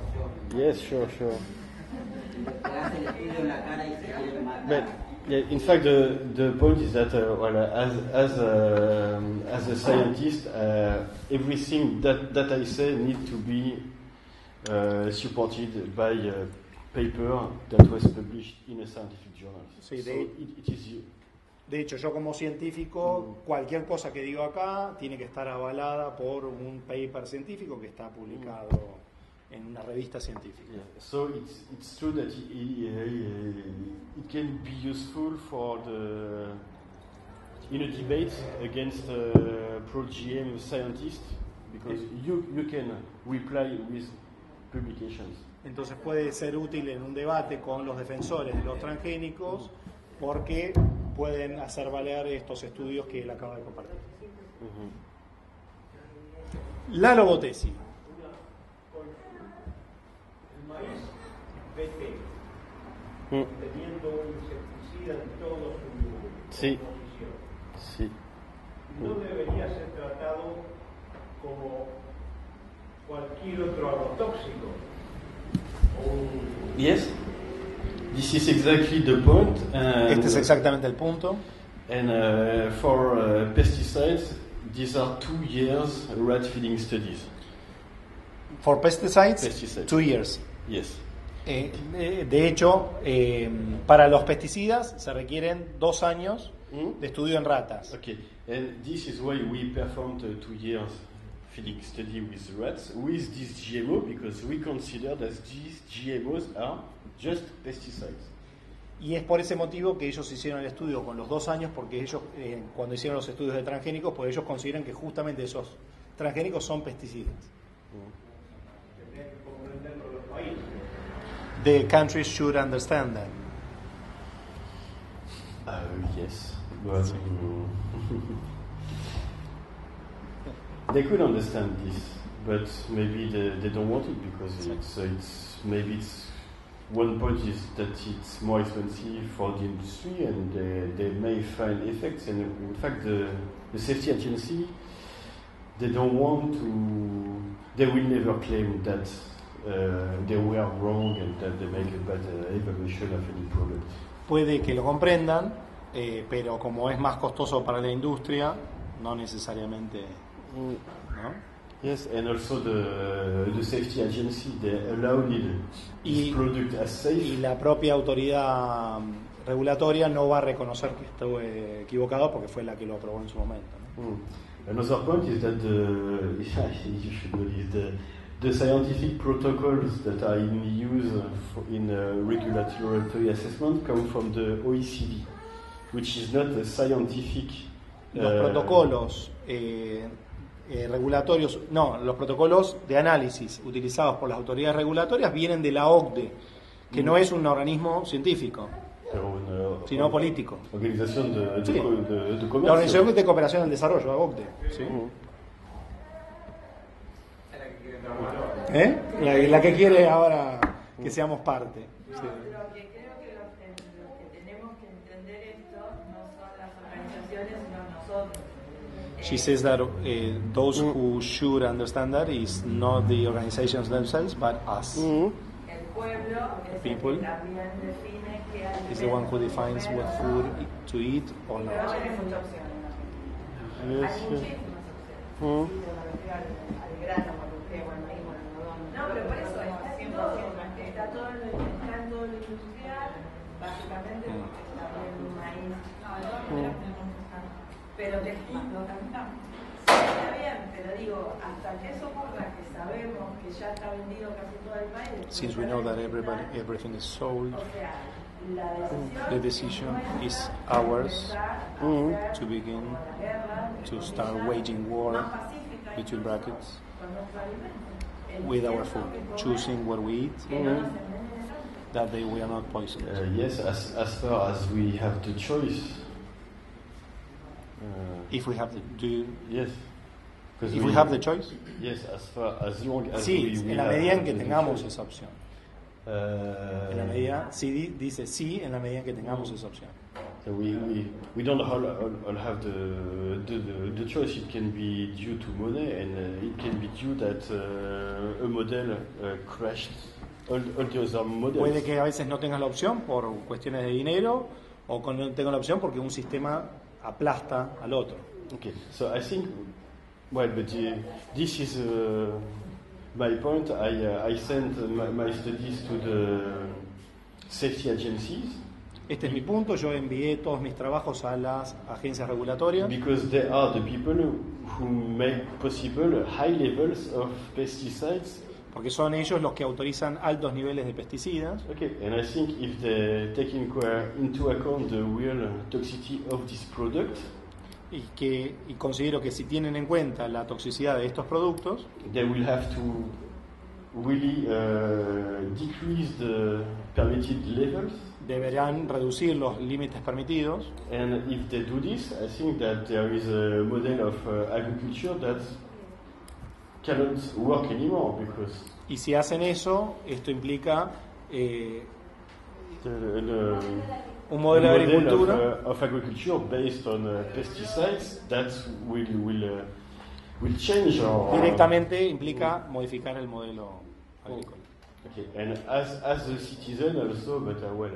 Yes, sure. Te hace el estudio en la cara y se quieren matar. But yeah, in fact, the point is that as a scientist, everything that I say needs to be supported by a paper that was published in a scientific journal. Sí, so it is you. De hecho, yo como científico, cualquier cosa que digo acá tiene que estar avalada por un paper científico que está publicado en una revista científica. Yeah. So it's true that it can be useful for in a debate against pro-GM scientists because you can reply with publications. Entonces puede ser útil en un debate con los defensores de los transgénicos porque pueden hacer valer estos estudios que él acaba de compartir. La lobotesia. El maíz BT, teniendo un insecticida en todo su composición, no debería ser tratado como cualquier otro agrotóxico. Yes. This is exactly the point. Este es exactamente el punto. And for pesticides, these are 2 years rat feeding studies. For pesticides, Pesticides. 2 years. Yes. De hecho, para los pesticidas se requieren 2 años de estudio en ratas. Okay, and this is why we performed a 2 years field study with rats with this GMO, because we consider that these GMOs are just pesticides. Y es por ese motivo que ellos hicieron el estudio con los 2 años, porque ellos, cuando hicieron los estudios de transgénicos, pues ellos consideran que justamente esos transgénicos son pesticidas. The countries should understand that. Yes. Well, they could understand this, but maybe they don't want it because it's maybe it's one point is that it's more expensive for the industry, and they may find effects. And in fact, the safety agency, they don't want to. They will never claim that they were wrong and that they make a bad evaluation of any product. Puede que lo comprendan, pero como es más costoso para la industria, no necesariamente, ¿no? Yes, and also the safety agency, they allowed this product as safe. Y la propia autoridad regulatoria no va a reconocer que estuve equivocado porque fue la que lo aprobó en su momento, ¿no? Another point is that you should know this, the scientific protocols that are in use in regulatory assessment come from the OECD, which is not a scientific. Los protocolos regulatorios, no, los protocolos de análisis utilizados por las autoridades regulatorias vienen de la OCDE, que no es un organismo científico, sino político. Organización de comercio. La Organización de Cooperación al Desarrollo, la OCDE. ¿Sí? La que quiere ahora que seamos parte. Sí. Pero que creo que los que tenemos que entender esto no son las organizaciones, sino nosotros. She says that those who should understand that is not the organizations themselves, but us. El pueblo es People el que también define qué alimentos is the one who defines what food to eat or Pero not. hay muchas opciones. Hay muchísimas opciones. Al grano, al maíz, al algodón. No, pero por eso está todo en lo industrial, básicamente porque está bien un maíz. Pero te explico, está bien, pero digo, hasta que eso ocurra, que sabemos que ya está vendido casi todo el país. Since we know that everything is sold, O sea, the decision is ours to begin to start waging war between brackets with our food, choosing what we eat, that we are not poisoned. Yes, as far as we have the choice. If we have Yes. If we have the choice. Yes, as long as Sí, we en la have medida en que the tengamos choice. esa opción. En la medida, sí, dice sí, en la medida en que tengamos esa opción. So we don't all have the choice. It can be due to money, and it can be due that a model crashed all the other models. Puede que a veces no tengas la opción por cuestiones de dinero, o que no tengas la opción porque un sistema aplasta al otro. Okay, so I think, well, but this is my point. I sent my studies to the safety agencies. Este es mi punto, yo envié todos mis trabajos a las agencias regulatorias Because they are the people who make possible high levels of pesticides. porque son ellos los que autorizan altos niveles de pesticidas. Okay, and I think if they take into account the real toxicity of this product, Y considero que si tienen en cuenta la toxicidad de estos productos, they will have to really decrease the permitted levels. deberán reducir los límites permitidos. And if they do this, I think that there is a model of agriculture that cannot work anymore because Y si hacen eso, esto implica un modelo de agricultura of agriculture based on pesticides that will change our directamente implica modificar el modelo agrícola. Okay, and as a citizen also, but well,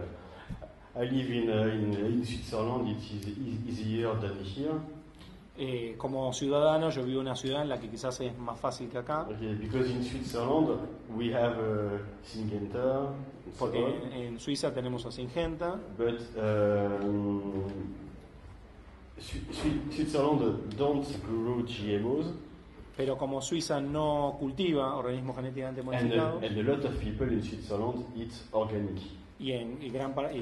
I live in Switzerland. It is easier than here. Como ciudadano, yo vivo en una ciudad en la que quizás es más fácil que acá, Okay, because in Switzerland we have Syngenta, porque en Suiza tenemos a Syngenta, but Switzerland don't grow GMOs, pero como Suiza no cultiva organismos genéticamente modificados, and a lot of people in Switzerland eat organic. y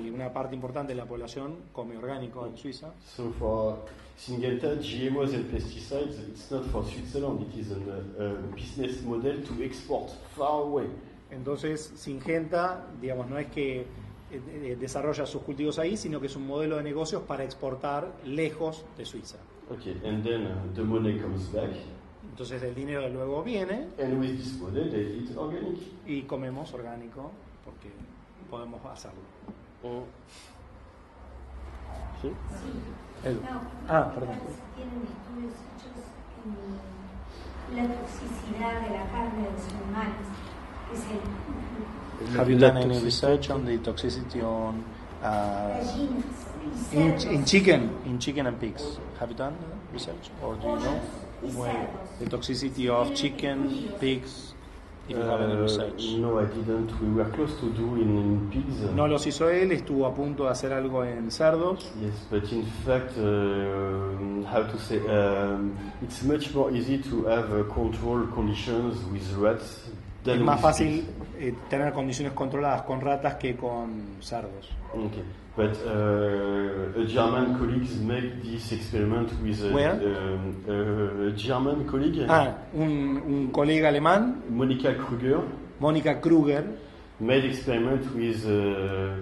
una parte importante de la población come orgánico en Suiza. So for Syngenta, GMOs and pesticides, it's not for Switzerland, it is a business model to export far away. Entonces, Syngenta, digamos, no es que desarrolla sus cultivos ahí, sino que es un modelo de negocios para exportar lejos de Suiza. Okay, and then the money comes back, Entonces el dinero luego viene and with this model they eat organic. y comemos orgánico porque podemos hacerlo. ¿Sí? Edu. No, perdón. tienen estudios hechos en la toxicidad de la carne de los humanos. Have you done any research on the toxicity on gallinas y in chicken and pigs? Have you done research, or do you know y cerdos. the toxicity of chicken, pigs? If you have any research. No, I didn't. We were close to do in pigs. No los hizo él, estuvo a punto de hacer algo en cerdos. Yes, but in fact, how to say, it's much more easy to have control conditions with rats than Es más with fácil pigs. tener condiciones controladas con ratas que con cerdos. Okay, but a German colleague made this experiment with a German colleague, Un colega alemán, Monika Kruger, Mónica Kruger, made experiment with a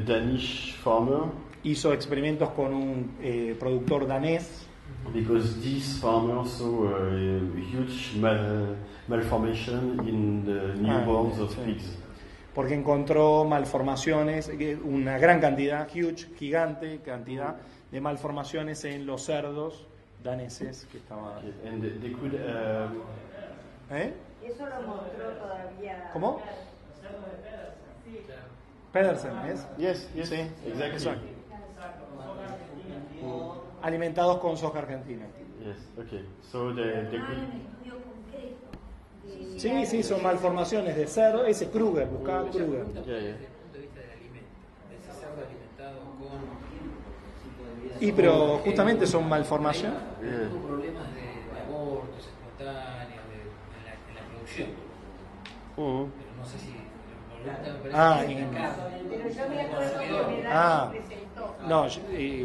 Danish farmer. hizo experimentos con un productor danés, Because this farmer saw a huge malformation in the newborns of sí. pigs. porque encontró malformaciones, una gran cantidad, gigante cantidad de malformaciones en los cerdos daneses que estaban. And they could. Eso lo mostró todavía. ¿Cómo? Pedersen, ¿es? Yes, yes, Sí, exactly. exacto. Alimentados con soja argentina. Yes, okay. So they Un could. estudio concreto. Sí, son malformaciones de cerdo. Ese Kruger, buscaba Kruger. Yeah, yeah. Desde el punto de vista del alimento, de ese cerdo alimentado con Y pero justamente son malformaciones. Yeah. tuvo problemas de abortos espontáneos en la producción, Mhm. pero no sé si el problema me Ah, parece que en- es acá. Pero yo me acuerdo que me Ah. presentó. No,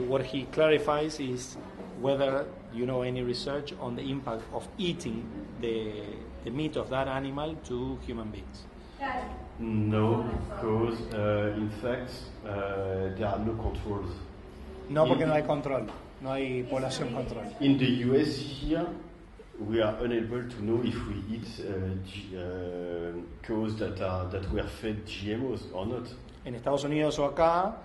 what he clarifies is whether you know any research on the impact of eating the meat of that animal to human beings. Claro. No, because in fact there are no controls. No, porque no hay control, no hay población control. In the US here, we are unable to know if we eat cows that were fed GMOs or not. En Estados Unidos o acá,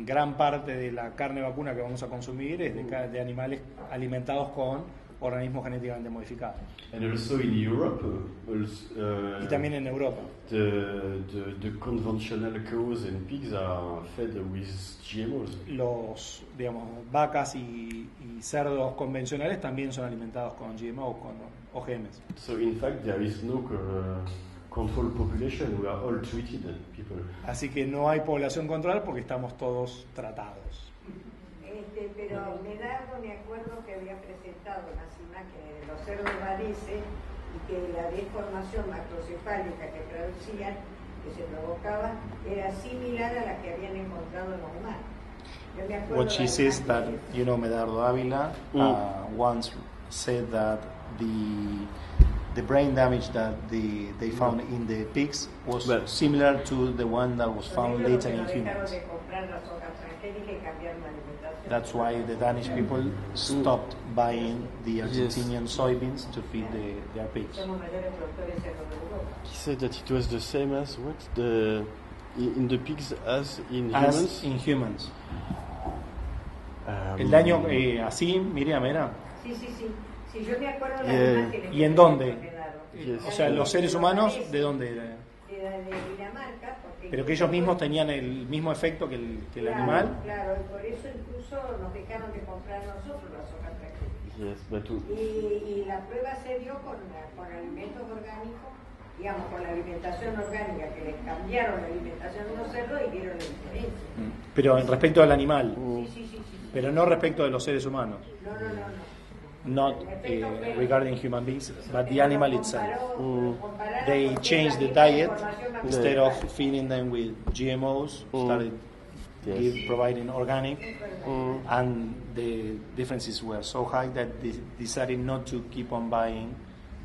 gran parte de la carne vacuna que vamos a consumir es de animales alimentados con organismos genéticamente modificados. And also in Europe, Y también en Europa. the conventional cows and pigs are fed with GMOs. Los, digamos, vacas y cerdos convencionales también son alimentados con GMO o con OGMs. So in fact, there is no control population. We are all treated people. Así que no hay población control porque estamos todos tratados. Pero Medardo me acuerdo que había presentado unas imágenes de los cerdos daneses y que la deformación macrocefálica que producían, que se provocaba, era similar a la que habían encontrado en los humanos. Yo me acuerdo What she de says that, imágenes. you know, Medardo Ávila once said that the brain damage that they found in the pigs was Well, similar to the one that was Son found ellos los later que in no dejaron humans. de comprar las hojas transgénicas y cambiaron la alimentación. That's why the Danish people stopped buying the Argentinian soybeans to feed their pigs. Somos mayores productores de cerdo de Europa. He said that it was the same as what in the pigs as in As humans. in humans. El daño así, Miriam, era. Sí. Sí, yo me acuerdo de las Yeah. imágenes. ¿Y en dónde? que quedaron. Yes. O sea, los seres humanos, ¿de dónde era? De Dinamarca, porque Pero que ellos mismos tenían el mismo efecto que el animal. Claro, y por eso incluso nos dejaron de comprar nosotros las hojas transgénicas. Yes, but Y la prueba se dio con alimentos orgánicos, digamos, con la alimentación orgánica, que les cambiaron la alimentación de los cerdos y vieron la diferencia. Pero en respecto al animal, Sí. pero no respecto de los seres humanos. No. Not regarding human beings, but the animal itself. They changed the diet. Instead of feeding them with GMOs, started providing organic, and the differences were so high that they decided not to keep on buying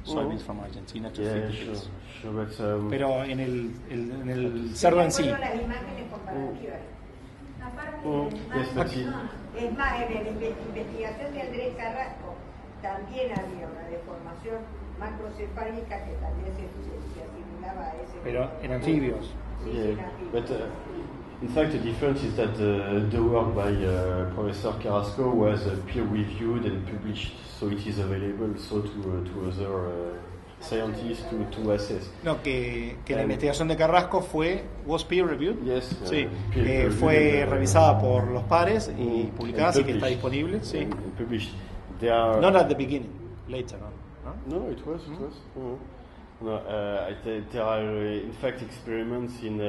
soybeans from Argentina to feed the pigs. Sure, but, Pero en el cerdo en sí. Las imágenes comparativas. yes, but Es más, en la investigación de Andrés Carrasco también había una deformación macrocefálica que también se asimilaba a ese. Pero en anfibios. Sí, yeah, en anfibios. but in fact, the difference is that the work by Professor Carrasco was peer-reviewed and published, so it is available also to other scientists to assess. No, que la investigación de Carrasco was peer reviewed. Yes, Sí, peer fue reviewed, revisada por los pares y publicada, and así que está published. disponible. Sí. And published. They are Not at the beginning, later on. ¿No? No, it was. No, there are in fact experiments in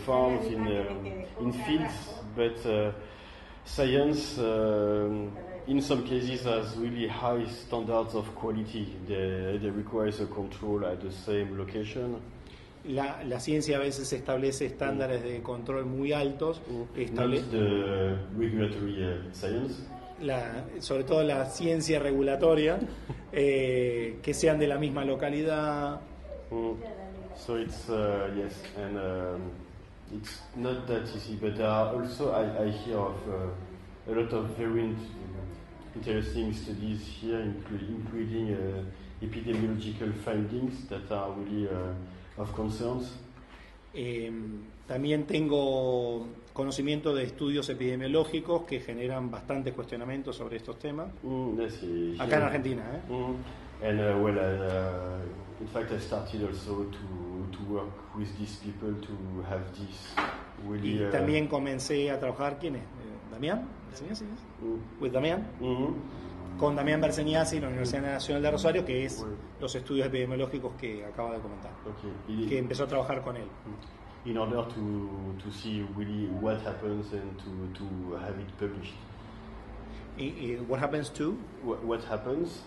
farms, in fields, but science in some cases has really high standards of quality. They requires a control at the same location. La ciencia a veces establece estándares de control muy altos, Not the regulatory science. Sobre todo la ciencia regulatoria, que sean de la misma localidad. So it's yes, and it's not that easy. But there are also I hear of a lot of very interesting studies here, including epidemiological findings that are really of concerns. También tengo conocimiento de estudios epidemiológicos que generan bastantes cuestionamientos sobre estos temas. Yes, Acá en Argentina, And in fact, I started also to work with these people to have this really. Y también comencé a trabajar, ¿quién es? ¿Damián? ¿Berseniasi? With Damián. Con Damián Berseniasi y la Universidad Nacional de Rosario, que es los estudios epidemiológicos que acabo de comentar. Okay. Que empezó a trabajar con él. In order to see really what happens and to have it published. What happens to? What happens?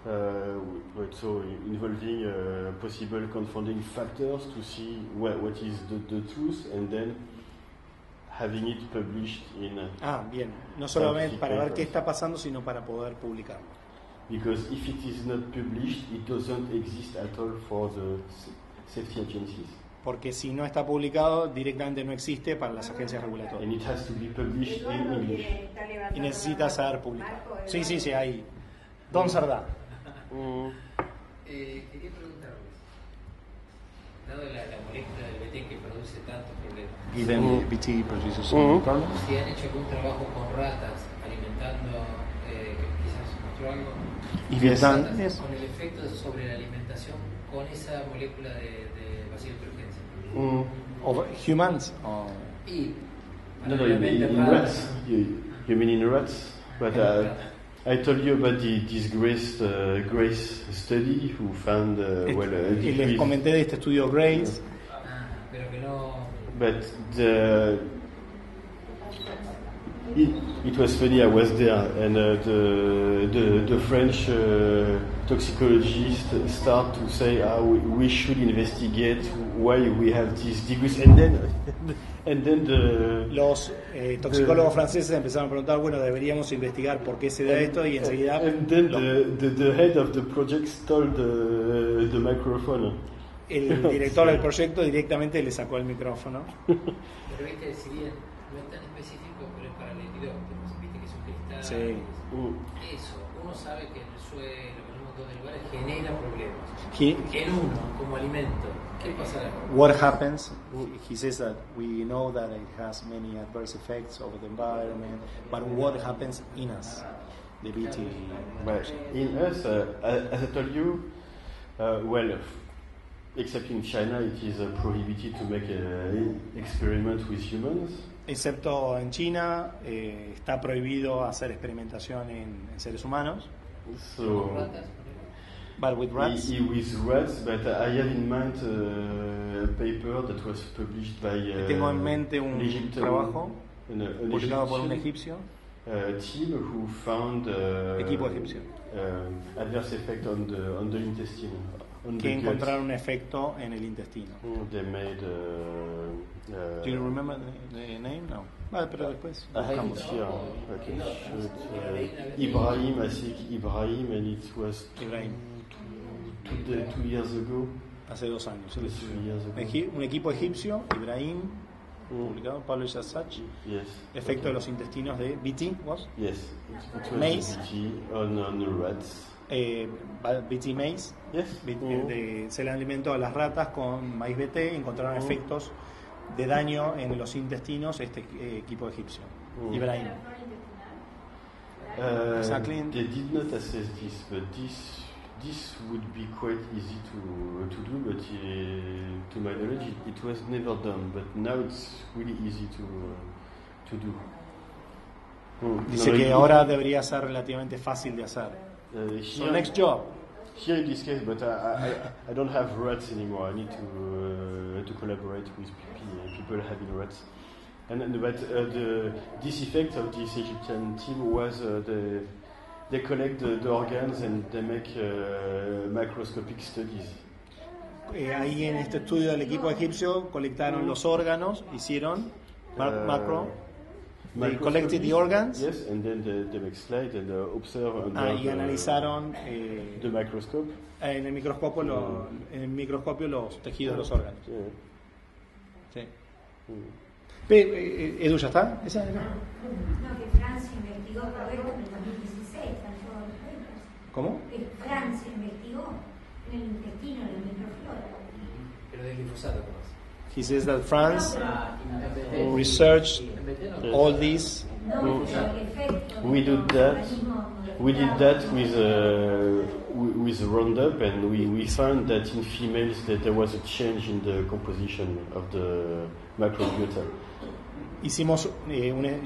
So involving possible confounding factors to see what is the truth, and then having it published in. Bien. No solamente para ver qué está pasando, sino para poder publicarlo. Because if it is not published, it doesn't exist at all for the safety agencies. Porque si no está publicado, directamente no existe para las agencias regulatorias. And it has to be published in English. Y necesita ser publicado. Sí, ahí. Don Sardá. Quería preguntarles, dado la molécula del BT que produce tantos problemas, Given BT produces some problems. si han hecho algún trabajo con ratas alimentando, quizás mostró algo, If you've done, ratas, yes. con el efecto sobre la alimentación con esa molécula de bacilofluorescencia. Of humans? Y No, in paralelamente rats. You mean in rats? But I told you about this Grace study who found Y les comenté de este estudio Grace. Pero que no. But it was funny. I was there, and the French toxicologist start to say, we should investigate why we have these degrees, and then Los toxicólogos franceses empezaron a preguntar, bueno, deberíamos investigar por qué se da esto, y enseguida and then the head of the project stole the microphone. el director del proyecto directamente le sacó el micrófono. Pero viste, si bien no es tan específico, pero es para el etiópicos, viste que es un cristal. Sí. Eso, uno sabe que en el suelo, en un montón de lugares genera problemas. He, En uno, como alimento, ¿qué pasará? what happens? He says that we know that it has many adverse effects over the environment, but what happens in us, the BT? But in us, as I told you, well, except in China, it is prohibited to make experiments with humans. Excepto en China, está prohibido hacer experimentación en seres humanos. So, But with rats, with rats, but I have in mind a paper that was published by tengo en mente un trabajo publicado por un egipcio, team who found equipo egipcio, adverse effect on the intestine. Que encontraron un efecto en el intestino. They made. Do you remember the name? No. Vale, pero después. Ibrahim, I think Ibrahim, and it was Ibrahim. 2 years ago. Hace 2 años. 2 years ago. Un equipo egipcio, Ibrahim, publicado, published as such. Yes. Efecto de los intestinos de BT, was? Yes. It was Maize. BT on rats. BT maize. Yes. Se le alimentó a las ratas con maíz BT, encontraron efectos de daño en los intestinos este equipo egipcio. Ibrahim. Exactly. They did not assess this, but this would be quite easy to do, but to my knowledge it was never done, but now it's really easy to do. Dice que ahora debería ser relativamente fácil de hacer. So next job. Here in this case, but I don't have rats anymore. I need to collaborate with people having rats. But this effect of this Egyptian team was they collect the organs and they make microscopic studies. Ahí en este estudio del equipo egipcio colectaron los órganos, hicieron they collected the organs. Yes, and then they make slides and observe y analizaron the microscope. En el microscopio los tejidos de los órganos. Yeah. Sí. Edu, ¿ya está? ¿Esa? No, que Francia investigó todo esto en el 2016, todos los papers. ¿Cómo? Que Francia investigó en el intestino, en la microflora. Pero del glifosato, ¿cómo es? He says that France researched all these. We did that with Roundup, and we found that in females that there was a change in the composition of the microbiota. Hicimos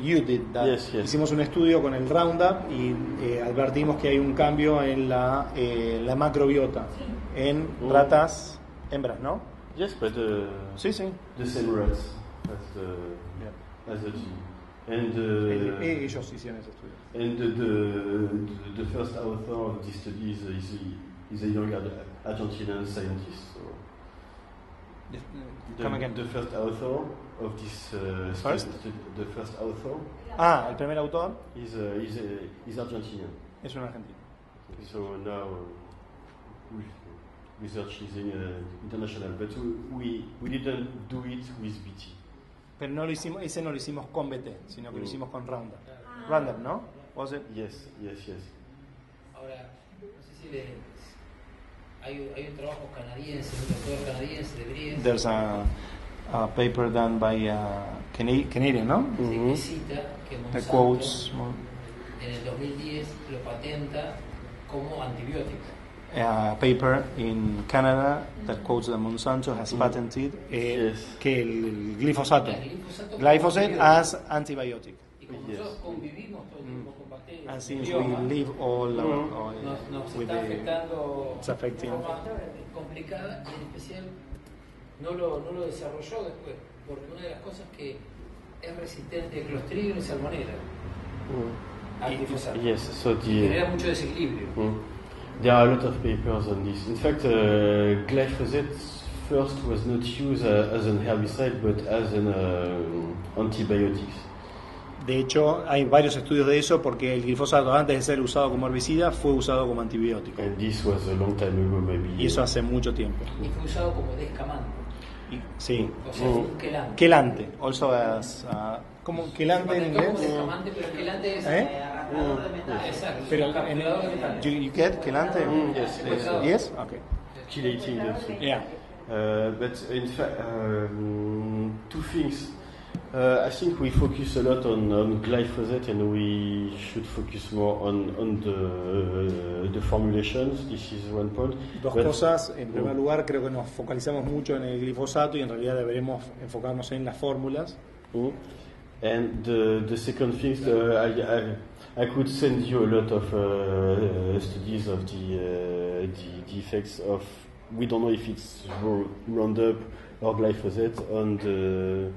you did that. Yes. Hicimos un estudio con el Roundup y advertimos que hay un cambio en la macrobiota en ratas hembras, ¿no? Yes, but sí. The same rats as the gene. And ellos hicieron ese estudio. And the first author of this study is a young Argentinian scientist. So Come again. The first author of this the first author. El primer autor is Argentinian. Es un argentino. So now research is international, but we didn't do it with BT. Pero no lo hicimos con BT, sino que lo hicimos con Roundup. Roundup, ¿no? Was it? Yes. Ahora, no sé si hay un trabajo canadiense, un doctor canadiense de Bries. There's a paper done by Canadian, ¿no? Que cita que The quotes. En el 2010 lo patenta como antibiótico. A paper in Canada that quotes that Monsanto has patented que el glifosato glyphosate as antibiotic. Y como nosotros convivimos todo el tiempo con bacterias, and since we live all nos with está afectando it's affecting. de forma complicada, y en especial no lo desarrolló después, porque una de las cosas que es resistente a Clostridium y Salmonella al glifosato. Yes, so genera mucho desequilibrio. There are a lot of papers on this. In fact, glyphosate first was not used as an herbicide, but as an antibiotics. De hecho, hay varios estudios de eso porque el glifosato, antes de ser usado como herbicida, fue usado como antibiótico. And this was a long time ago, maybe. Y eso hace mucho tiempo. Y fue usado como descamante. Sí. O sea, fue un quelante. Quelante. Also as ¿cómo quelante en inglés? Como descamante, pero el quelante es arrastrador de metal. exacto. Pero capturador de metal. you get quelante? Yes. Okay. Chelating. Yeah. But in fact, two things. I think we focus a lot on glyphosate, and we should focus more on the formulations. This is one point. Dos cosas. En primer lugar, creo que nos focalizamos mucho en el glifosato y en realidad deberemos enfocarnos en las fórmulas. And the second thing, I could send you a lot of studies of the effects of, we don't know if it's Roundup or glyphosate on the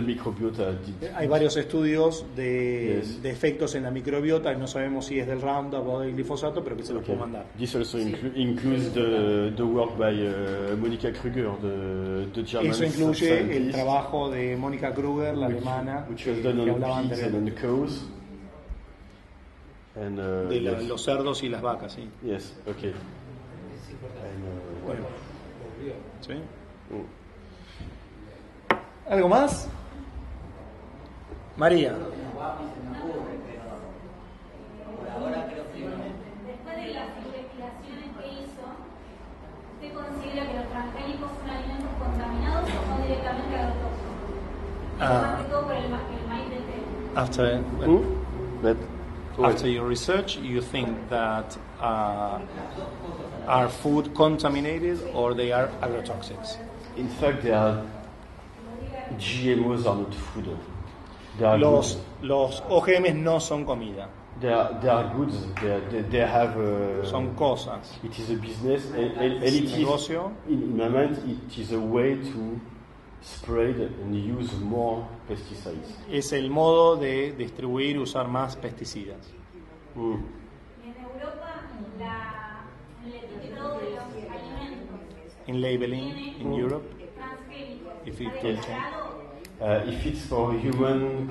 microbiota. Hay varios estudios de efectos en la microbiota y no sabemos si es del Roundup o del glifosato, pero que se los puedo mandar. This also includes the work by Monika Krüger, the German Eso incluye scientist, el trabajo de Monika Krüger, la alemana, which was done que on hablaba pigs and on anteriormente. cows. And, De los cerdos y las vacas, sí. Yes, okay. Es importante. And, Bueno. Volvió. ¿Sí? ¿Algo más? María. Después de las investigaciones que hizo, ¿usted considera que los transgénicos son alimentos contaminados o son directamente agrotóxicos? Más que todo por el maíz de té. After your research, you think that are food contaminated or they are agrotoxics? in fact, GMOs are not food. They are Los OGMs no son comida, They are goods. They have. son cosas. It is a business, and Es it un is, negocio. in my mind, it is a way to spread and use more pesticides. Es el modo de distribuir y usar más pesticidas. Y en Europa, el etiquetado de los alimentos In labeling in Europe, transgénicos if it está contains- declarado. If it's for human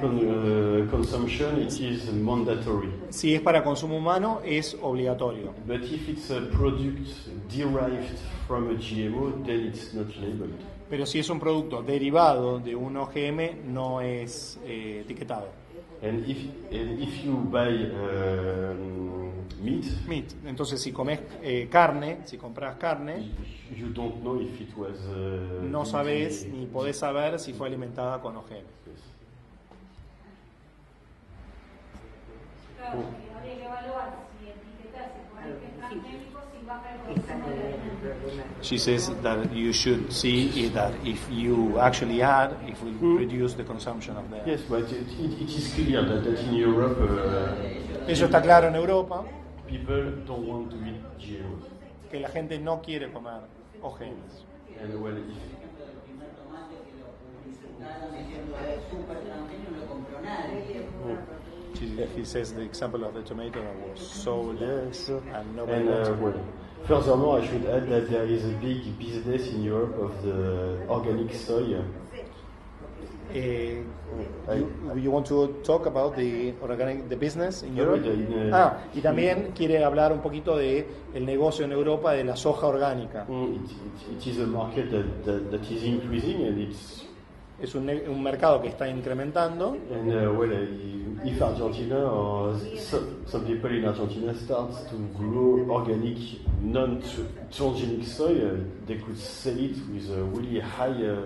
consumption, it is mandatory. si es para consumo humano, es obligatorio. But if it's a product derived from a GMO, then it's not labeled. Pero si es un producto derivado de un OGM, no es etiquetado. And if you buy meat, Meat. Entonces, si comes carne, si compras carne, you don't know if it was. no sabes ni podés saber si fue alimentada con OGM. Claro, porque habría que evaluar si etiquetar, si poner que es transgénico, si baja el consumo del alimento. She says that you should see that if you actually add, if we reduce the consumption of the. Yes, but it is clear that in Europe, Eso está claro en Europa, people don't want to eat GMOs. que la gente no quiere comer OGMs. And well, if, El primer tomate que lo publicitaron diciendo es súper transgénico, no lo compró nadie. He says the example of the tomato that was sold yes, and nobody and wanted well, furthermore, I should add that there is a big business in Europe of the organic soy. you want to talk about the business in Europe? In, Y también quiere hablar un poquito de el negocio en Europa de la soja orgánica. It is a market that is increasing, and it's. Es un mercado que está incrementando. And well, if Argentina or some people in Argentina starts to grow organic, non-transgenic soy, they could sell it with a really high.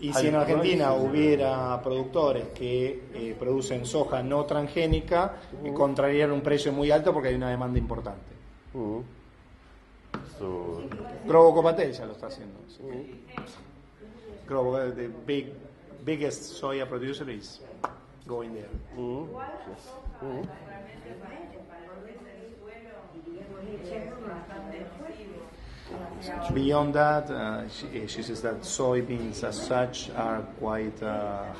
Y si en Argentina hubiera productores que producen soja no transgénica, encontrarían un precio muy alto porque hay una demanda importante. So, Grobo Copatel ya lo está haciendo. Grobo, the biggest soya producer is going there. Beyond that, she says that soybeans as such are quite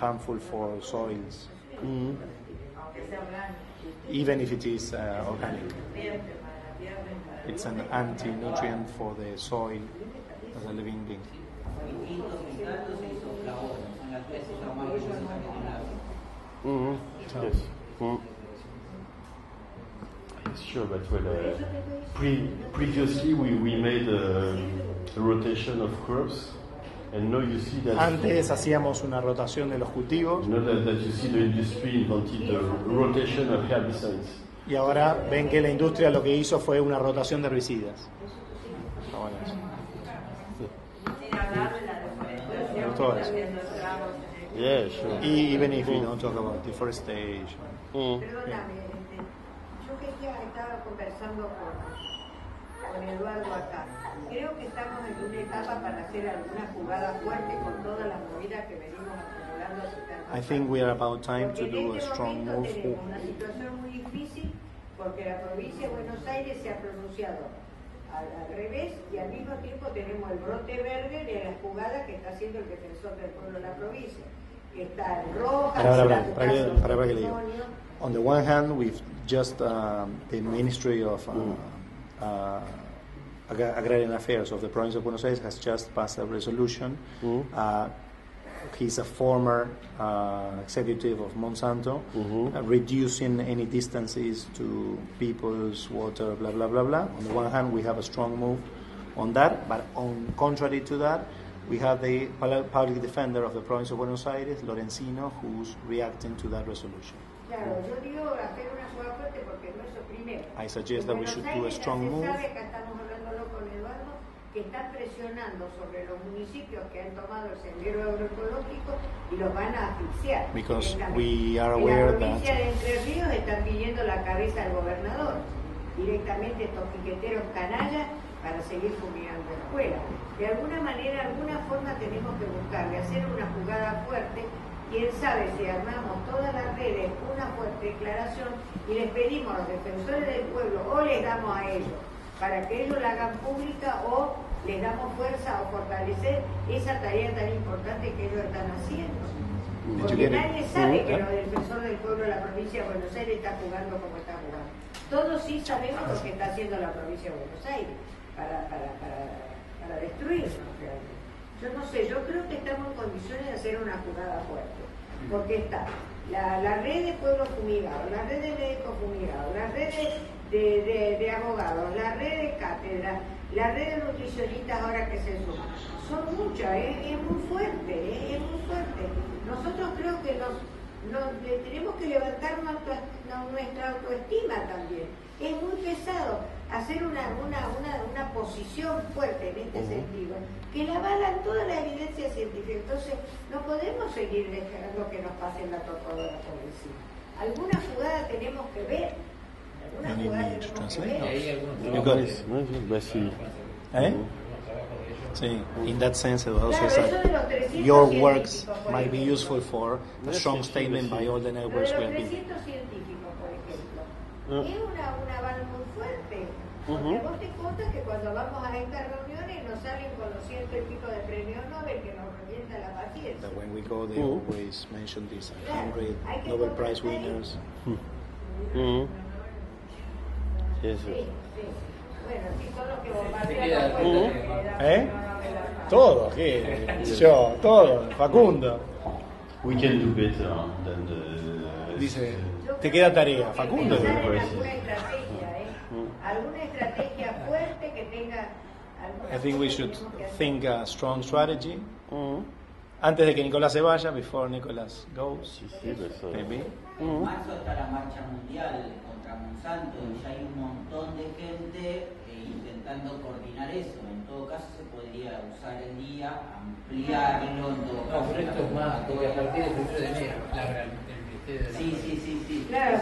harmful for soils, even if it is organic. It's an anti-nutrient for the soil as a living being. Distintos nitratos se hizo flavones, son las tres llamadas yes. Yes, sure, but well, previously we made a rotation of crops, and now you see that. Antes hacíamos una rotación de los cultivos Now that you see the industry invented the rotation of herbicides. y ahora ven que la industria lo que hizo fue una rotación de herbicidas. Sin hablar de la deforestación todo eso. Yeah, sure. Even if you don't talk about deforestation. Perdóname, yo estaba conversando con Eduardo acá. Creo que estamos en una etapa para hacer alguna jugada fuerte con todas las movidas que venimos acumulando hace tanto tiempo. I think we are about time to Porque do en a este strong momento move. tenemos una situación muy difícil porque la provincia de Buenos Aires se ha pronunciado al revés y al mismo tiempo tenemos el brote verde de la jugada que está haciendo el defensor del pueblo de la provincia. Está el Rojas, Para que le digo. On the one hand, we've just the Ministry of Agrarian Affairs of the Province of Buenos Aires has just passed a resolution. He's a former executive of Monsanto, reducing any distances to people's water, blah, blah, blah, blah. On the one hand, we have a strong move on that, but on contrary to that, we have the public defender of the province of Buenos Aires, Lorenzino, who's reacting to that resolution. Claro, yo digo hacer una jugada fuerte porque no es lo primero. I suggest that we should do a strong move. Se sabe, acá estamos hablándolo con Eduardo, que están presionando sobre los municipios que han tomado el sendero agroecológico y los van a asfixiar. Because we are aware en la provincia that de Entre Ríos están pidiendo la cabeza al gobernador, directamente estos piqueteros canallas, para seguir fumigando escuelas. De alguna manera, alguna forma tenemos que buscar de hacer una jugada fuerte. Quién sabe si armamos todas las redes una fuerte declaración y les pedimos a los defensores del pueblo o les damos a ellos para que ellos la hagan pública o les damos fuerza o fortalecer esa tarea tan importante que ellos están haciendo. Porque nadie sabe que el defensor del pueblo de la provincia de Buenos Aires está jugando como está jugando. Todos sí sabemos lo que está haciendo la provincia de Buenos Aires para destruirnos realmente. Yo no sé, yo creo que estamos en condiciones de hacer una jugada fuerte, porque está la red de pueblos fumigados, la red de médicos fumigados, la red de abogados, la red de cátedras, la red de nutricionistas ahora que se suman. Son muchas, es muy fuerte, es muy fuerte. Nosotros creo que tenemos que levantar nuestra autoestima también. Es muy pesado hacer una posición fuerte en este sentido, que la avalan toda la evidencia científica. Entonces, no podemos seguir dejando que nos pasen la tocadora por encima. Alguna jugada tenemos que ver. In that sense, it also says that your works might be useful for a strong statement by all the networks we have been. Es un avance muy fuerte, porque vos te contas que cuando vamos a estas reuniones nos salen con los 100 y pico de premios Nobel que nos revienta la paciencia. That when we go, they always mention these 100 Nobel Prize winners. Yes, sí. Bueno, sí, son los que bombardean. Todo, ¿qué? Yo, todo, Facundo. We can do better than the... Dice, te queda tarea, Facundo. Alguna estrategia fuerte que tenga. I think we should think a strong strategy. Antes de que Nicolás se vaya, before Nicolás goes, maybe. En marzo está la marcha mundial contra Monsanto y ya hay un montón de gente intentando coordinar eso. En todo caso se podría usar el día, ampliarlo en todo caso. No, pero esto es más, que a partir del 1 de enero, Sí. Claro,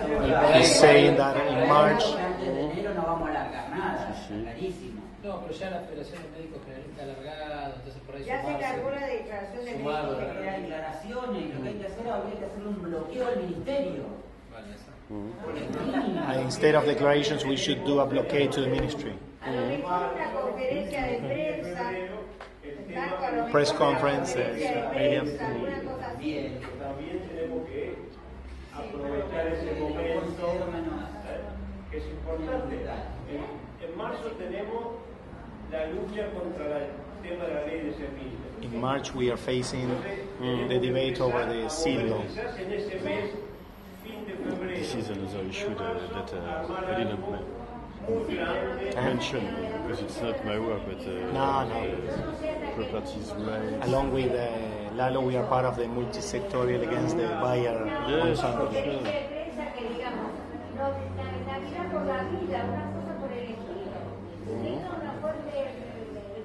He's saying that in March. Antes de enero no vamos a alargar nada, clarísimo. No, pero ya la Federación de Médicos Generalistas alargado, entonces por ahí ya se cargó la declaración de médicos generales. Declaraciones, lo que hay que hacer habría que hacer un bloqueo al ministerio. Instead of declarations, we should do a blockade to the ministry. A lo mejor una conferencia de prensa, Press conferences, una cosa así. También tenemos que aprovechar ese momento que es importante. En marzo tenemos la lucha contra el tema de la ley de semillas. In March, we are facing the debate over the seed law. Quizás en ese mes, fin de febrero, This is another issue that I didn't mention because it's not my work, but properties rights. Along with Lalo, we are part of the multi-sectorial against the Bayer Monsanto. Por la vida, una cosa por el estilo. Tenga una fuerte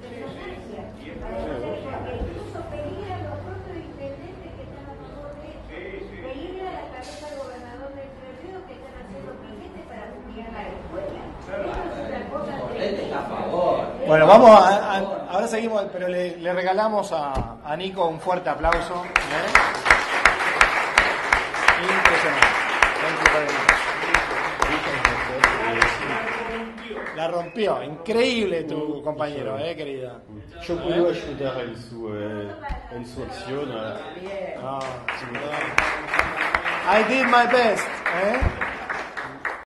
resonancia. Porque incluso peligra los está a favor. Bueno, ahora seguimos, pero le regalamos a Nico un fuerte aplauso. Impresionante. La rompió, increíble tu compañero, querida. Yo puedo ayudar en su acción. I did my best.